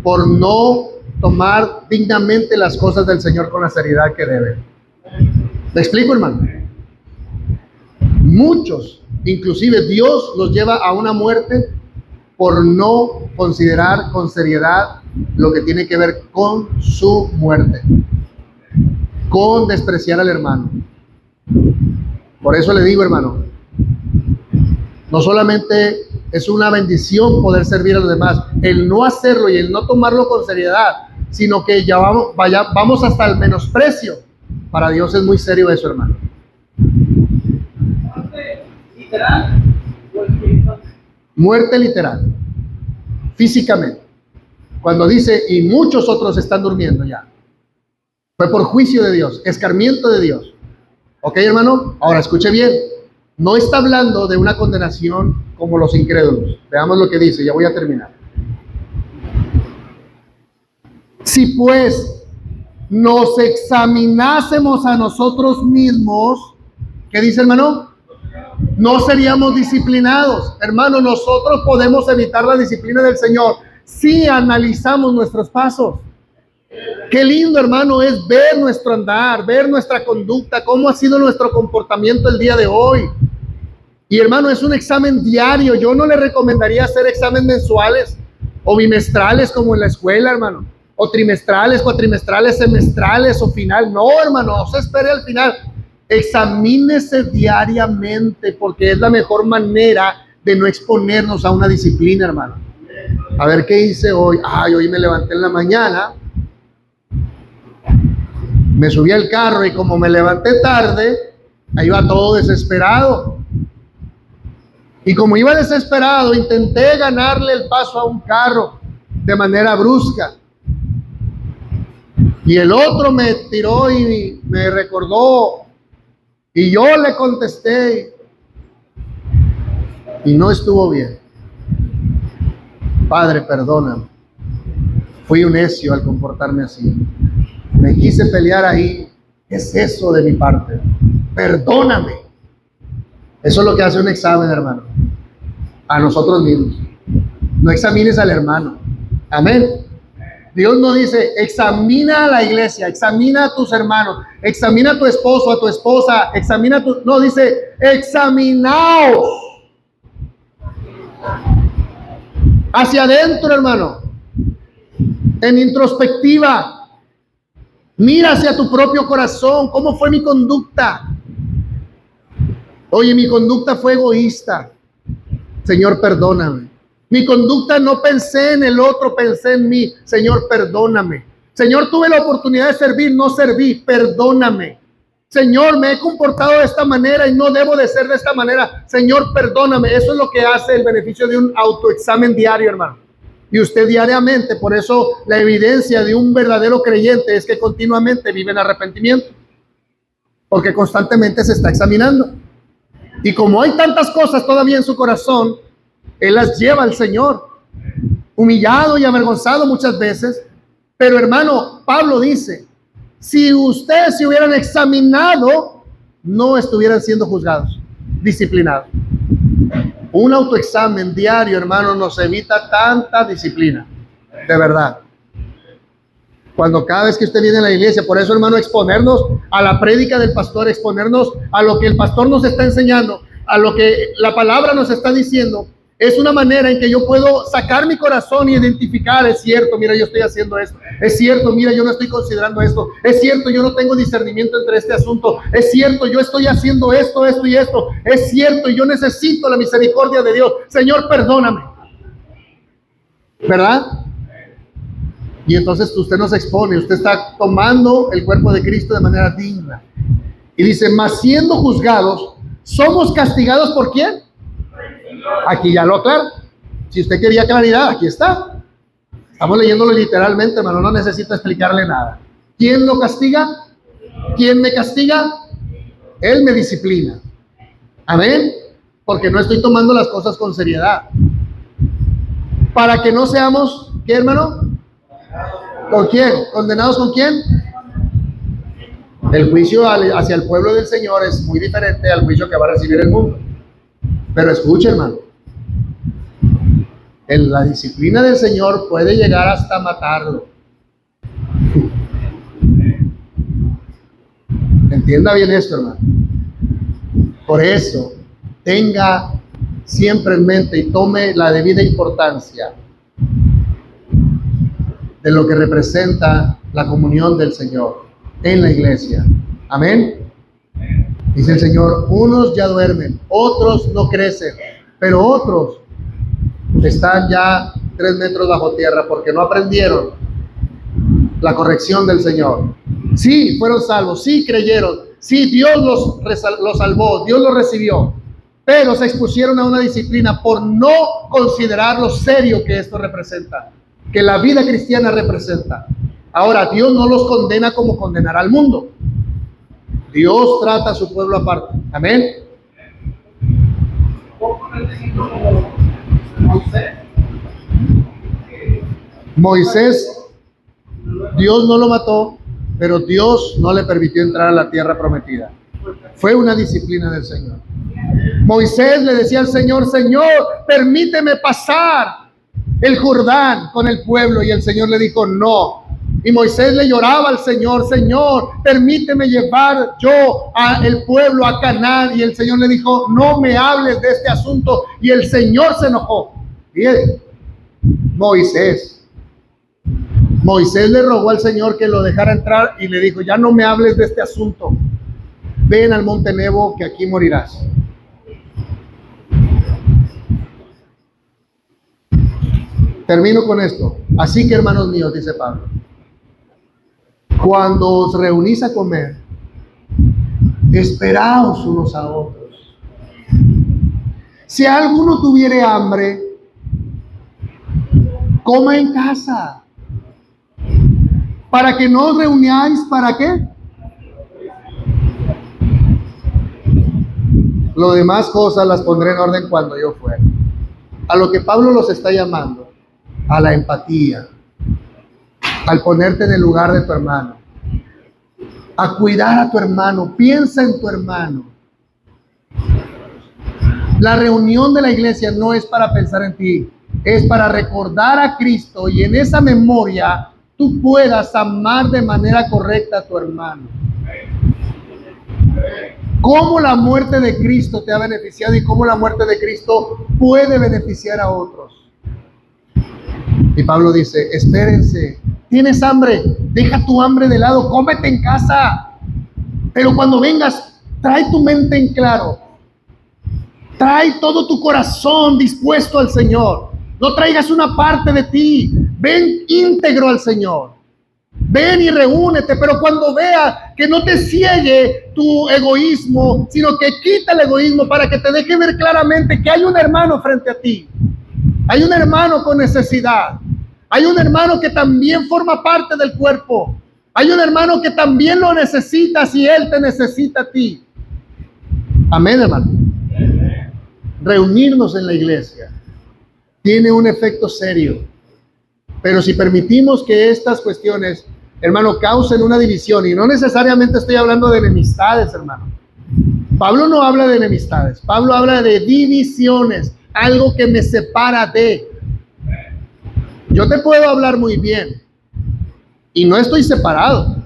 A: por no tomar dignamente las cosas del Señor con la seriedad que deben. ¿Me explico, hermano? Muchos, inclusive Dios los lleva a una muerte por no considerar con seriedad lo que tiene que ver con su muerte, con despreciar al hermano. Por eso le digo, hermano, no solamente es una bendición poder servir a los demás, el no hacerlo y el no tomarlo con seriedad, sino que ya vamos hasta el menosprecio. Para Dios es muy serio eso, hermano.
B: Literal o espiritual.
A: Muerte literal, físicamente. Cuando dice, y muchos otros están durmiendo ya, fue por juicio de Dios, escarmiento de Dios. ¿Ok, hermano? Ahora escuche bien. No está hablando de una condenación como los incrédulos. Veamos lo que dice, ya voy a terminar. Si pues nos examinásemos a nosotros mismos, ¿qué dice, hermano? No seríamos disciplinados. Hermano, nosotros podemos evitar la disciplina del Señor si analizamos nuestros pasos. Qué lindo, hermano, es ver nuestro andar, ver nuestra conducta, cómo ha sido nuestro comportamiento el día de hoy. Y, hermano, es un examen diario. Yo no le recomendaría hacer exámenes mensuales o bimestrales como en la escuela, hermano, o trimestrales, cuatrimestrales, semestrales o final. No, hermano, no se espere al final. Examínese diariamente, porque es la mejor manera de no exponernos a una disciplina, hermano. A ver qué hice hoy. Hoy me levanté en la mañana, me subí al carro y como me levanté tarde, ahí iba todo desesperado. Y como iba desesperado, intenté ganarle el paso a un carro de manera brusca. Y el otro me tiró y me recordó. Y yo le contesté. Y no estuvo bien. Padre, perdóname. Fui un necio al comportarme así. Me quise pelear ahí. ¿Qué es eso de mi parte? Perdóname. Eso es lo que hace un examen, hermano. A nosotros mismos. No examines al hermano. Amén. Dios no dice, examina a la iglesia, examina a tus hermanos, examina a tu esposo, a tu esposa, examina a tu... No, dice, examinaos. Hacia adentro, hermano. En introspectiva. Mira hacia tu propio corazón. ¿Cómo fue mi conducta? Oye, mi conducta fue egoísta. Señor, perdóname. Mi conducta no pensé en el otro, pensé en mí. Señor, perdóname. Señor, tuve la oportunidad de servir, no serví. Perdóname. Señor, me he comportado de esta manera y no debo de ser de esta manera. Señor, perdóname. Eso es lo que hace el beneficio de un autoexamen diario, hermano. Y usted diariamente, por eso la evidencia de un verdadero creyente es que continuamente vive en arrepentimiento. Porque constantemente se está examinando. Y como hay tantas cosas todavía en su corazón, Él las lleva al Señor, humillado y avergonzado muchas veces. Pero, hermano, Pablo dice, si ustedes se hubieran examinado, no estuvieran siendo juzgados, disciplinados. Un autoexamen diario, hermano, nos evita tanta disciplina, de verdad. Cuando cada vez que usted viene a la iglesia, por eso, hermano, exponernos a la prédica del pastor, exponernos a lo que el pastor nos está enseñando, a lo que la palabra nos está diciendo, es una manera en que yo puedo sacar mi corazón y identificar, es cierto, mira, yo estoy haciendo esto, es cierto, mira, yo no estoy considerando esto, es cierto, yo no tengo discernimiento entre este asunto, es cierto, yo estoy haciendo esto, esto y esto, es cierto, yo necesito la misericordia de Dios, Señor, perdóname, ¿verdad? Y entonces usted nos expone, usted está tomando el cuerpo de Cristo de manera digna. Y dice, mas siendo juzgados, ¿somos castigados por quién? Aquí ya lo aclaro. Si usted quería claridad, aquí está. Estamos leyéndolo literalmente, hermano, no necesito explicarle nada. ¿Quién lo castiga? ¿Quién me castiga? Él me disciplina. Amén. Porque no estoy tomando las cosas con seriedad. Para que no seamos, ¿qué, hermano? ¿Con quién? ¿Condenados con quién? El juicio hacia el pueblo del Señor es muy diferente al juicio que va a recibir el mundo. Pero escuche, hermano, la disciplina del Señor puede llegar hasta matarlo. Entienda bien esto, hermano. Por eso, tenga siempre en mente y tome la debida importancia de lo que representa la comunión del Señor en la iglesia. Amén. Dice el Señor, unos ya duermen, otros no crecen, pero otros están ya 3 metros bajo tierra porque no aprendieron la corrección del Señor. Sí, fueron salvos, sí creyeron, sí, Dios los salvó, Dios los recibió, pero se expusieron a una disciplina por no considerar lo serio que esto representa, que la vida cristiana representa. Ahora, Dios no los condena como condenará al mundo. Dios trata a su pueblo aparte. Amén. Moisés, Dios no lo mató, pero Dios no le permitió entrar a la tierra prometida. Fue una disciplina del Señor. Moisés le decía al Señor, Señor, permíteme pasar el Jordán con el pueblo, y el Señor le dijo no. Y Moisés le lloraba al Señor, Señor, permíteme llevar yo al pueblo a Canaán, y el Señor le dijo, no me hables de este asunto, y el Señor se enojó. Fíjate, Moisés le rogó al Señor que lo dejara entrar y le dijo, ya no me hables de este asunto, ven al monte Nebo que aquí morirás. Termino con esto. Así que, hermanos míos, dice Pablo, cuando os reunís a comer, esperaos unos a otros. Si alguno tuviere hambre, coma en casa, para que no os reunáis, ¿para qué? Lo demás cosas las pondré en orden cuando yo fuera. A lo que Pablo los está llamando, a la empatía, al ponerte en el lugar de tu hermano, a cuidar a tu hermano, piensa en tu hermano. La reunión de la iglesia no es para pensar en ti, es para recordar a Cristo y en esa memoria tú puedas amar de manera correcta a tu hermano. Cómo la muerte de Cristo te ha beneficiado y cómo la muerte de Cristo puede beneficiar a otros. Y Pablo dice, espérense, tienes hambre, deja tu hambre de lado, cómete en casa, pero cuando vengas, trae tu mente en claro, trae todo tu corazón dispuesto al Señor, no traigas una parte de ti, ven íntegro al Señor, ven y reúnete, pero cuando vea que no te ciegue tu egoísmo, sino que quita el egoísmo para que te deje ver claramente que hay un hermano frente a ti. Hay un hermano con necesidad. Hay un hermano que también forma parte del cuerpo. Hay un hermano que también lo necesitas y él te necesita a ti. Amén, hermano. Reunirnos en la iglesia tiene un efecto serio. Pero si permitimos que estas cuestiones hermano, causen una división. Y no necesariamente estoy hablando de enemistades, hermano. Pablo no habla de enemistades. Pablo habla de divisiones, algo que me separa de. Yo te puedo hablar muy bien y no estoy separado,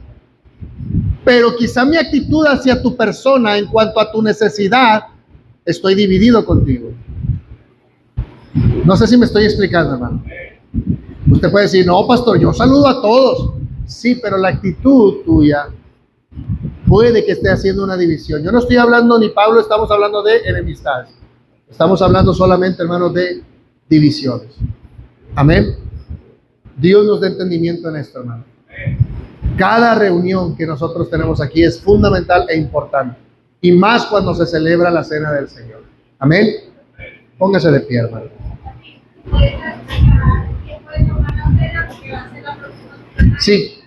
A: pero quizá mi actitud hacia tu persona en cuanto a tu necesidad, estoy dividido contigo. No sé si me estoy explicando, hermano. Usted puede decir, no, pastor, yo saludo a todos. Sí, pero la actitud tuya puede que esté haciendo una división. Yo no estoy hablando, ni Pablo, estamos hablando de enemistades. Estamos hablando solamente, hermanos, de divisiones. Amén. Dios nos dé entendimiento en esto, hermano. Cada reunión que nosotros tenemos aquí es fundamental e importante. Y más cuando se celebra la cena del Señor. Amén. Póngase de pie, hermano. Sí.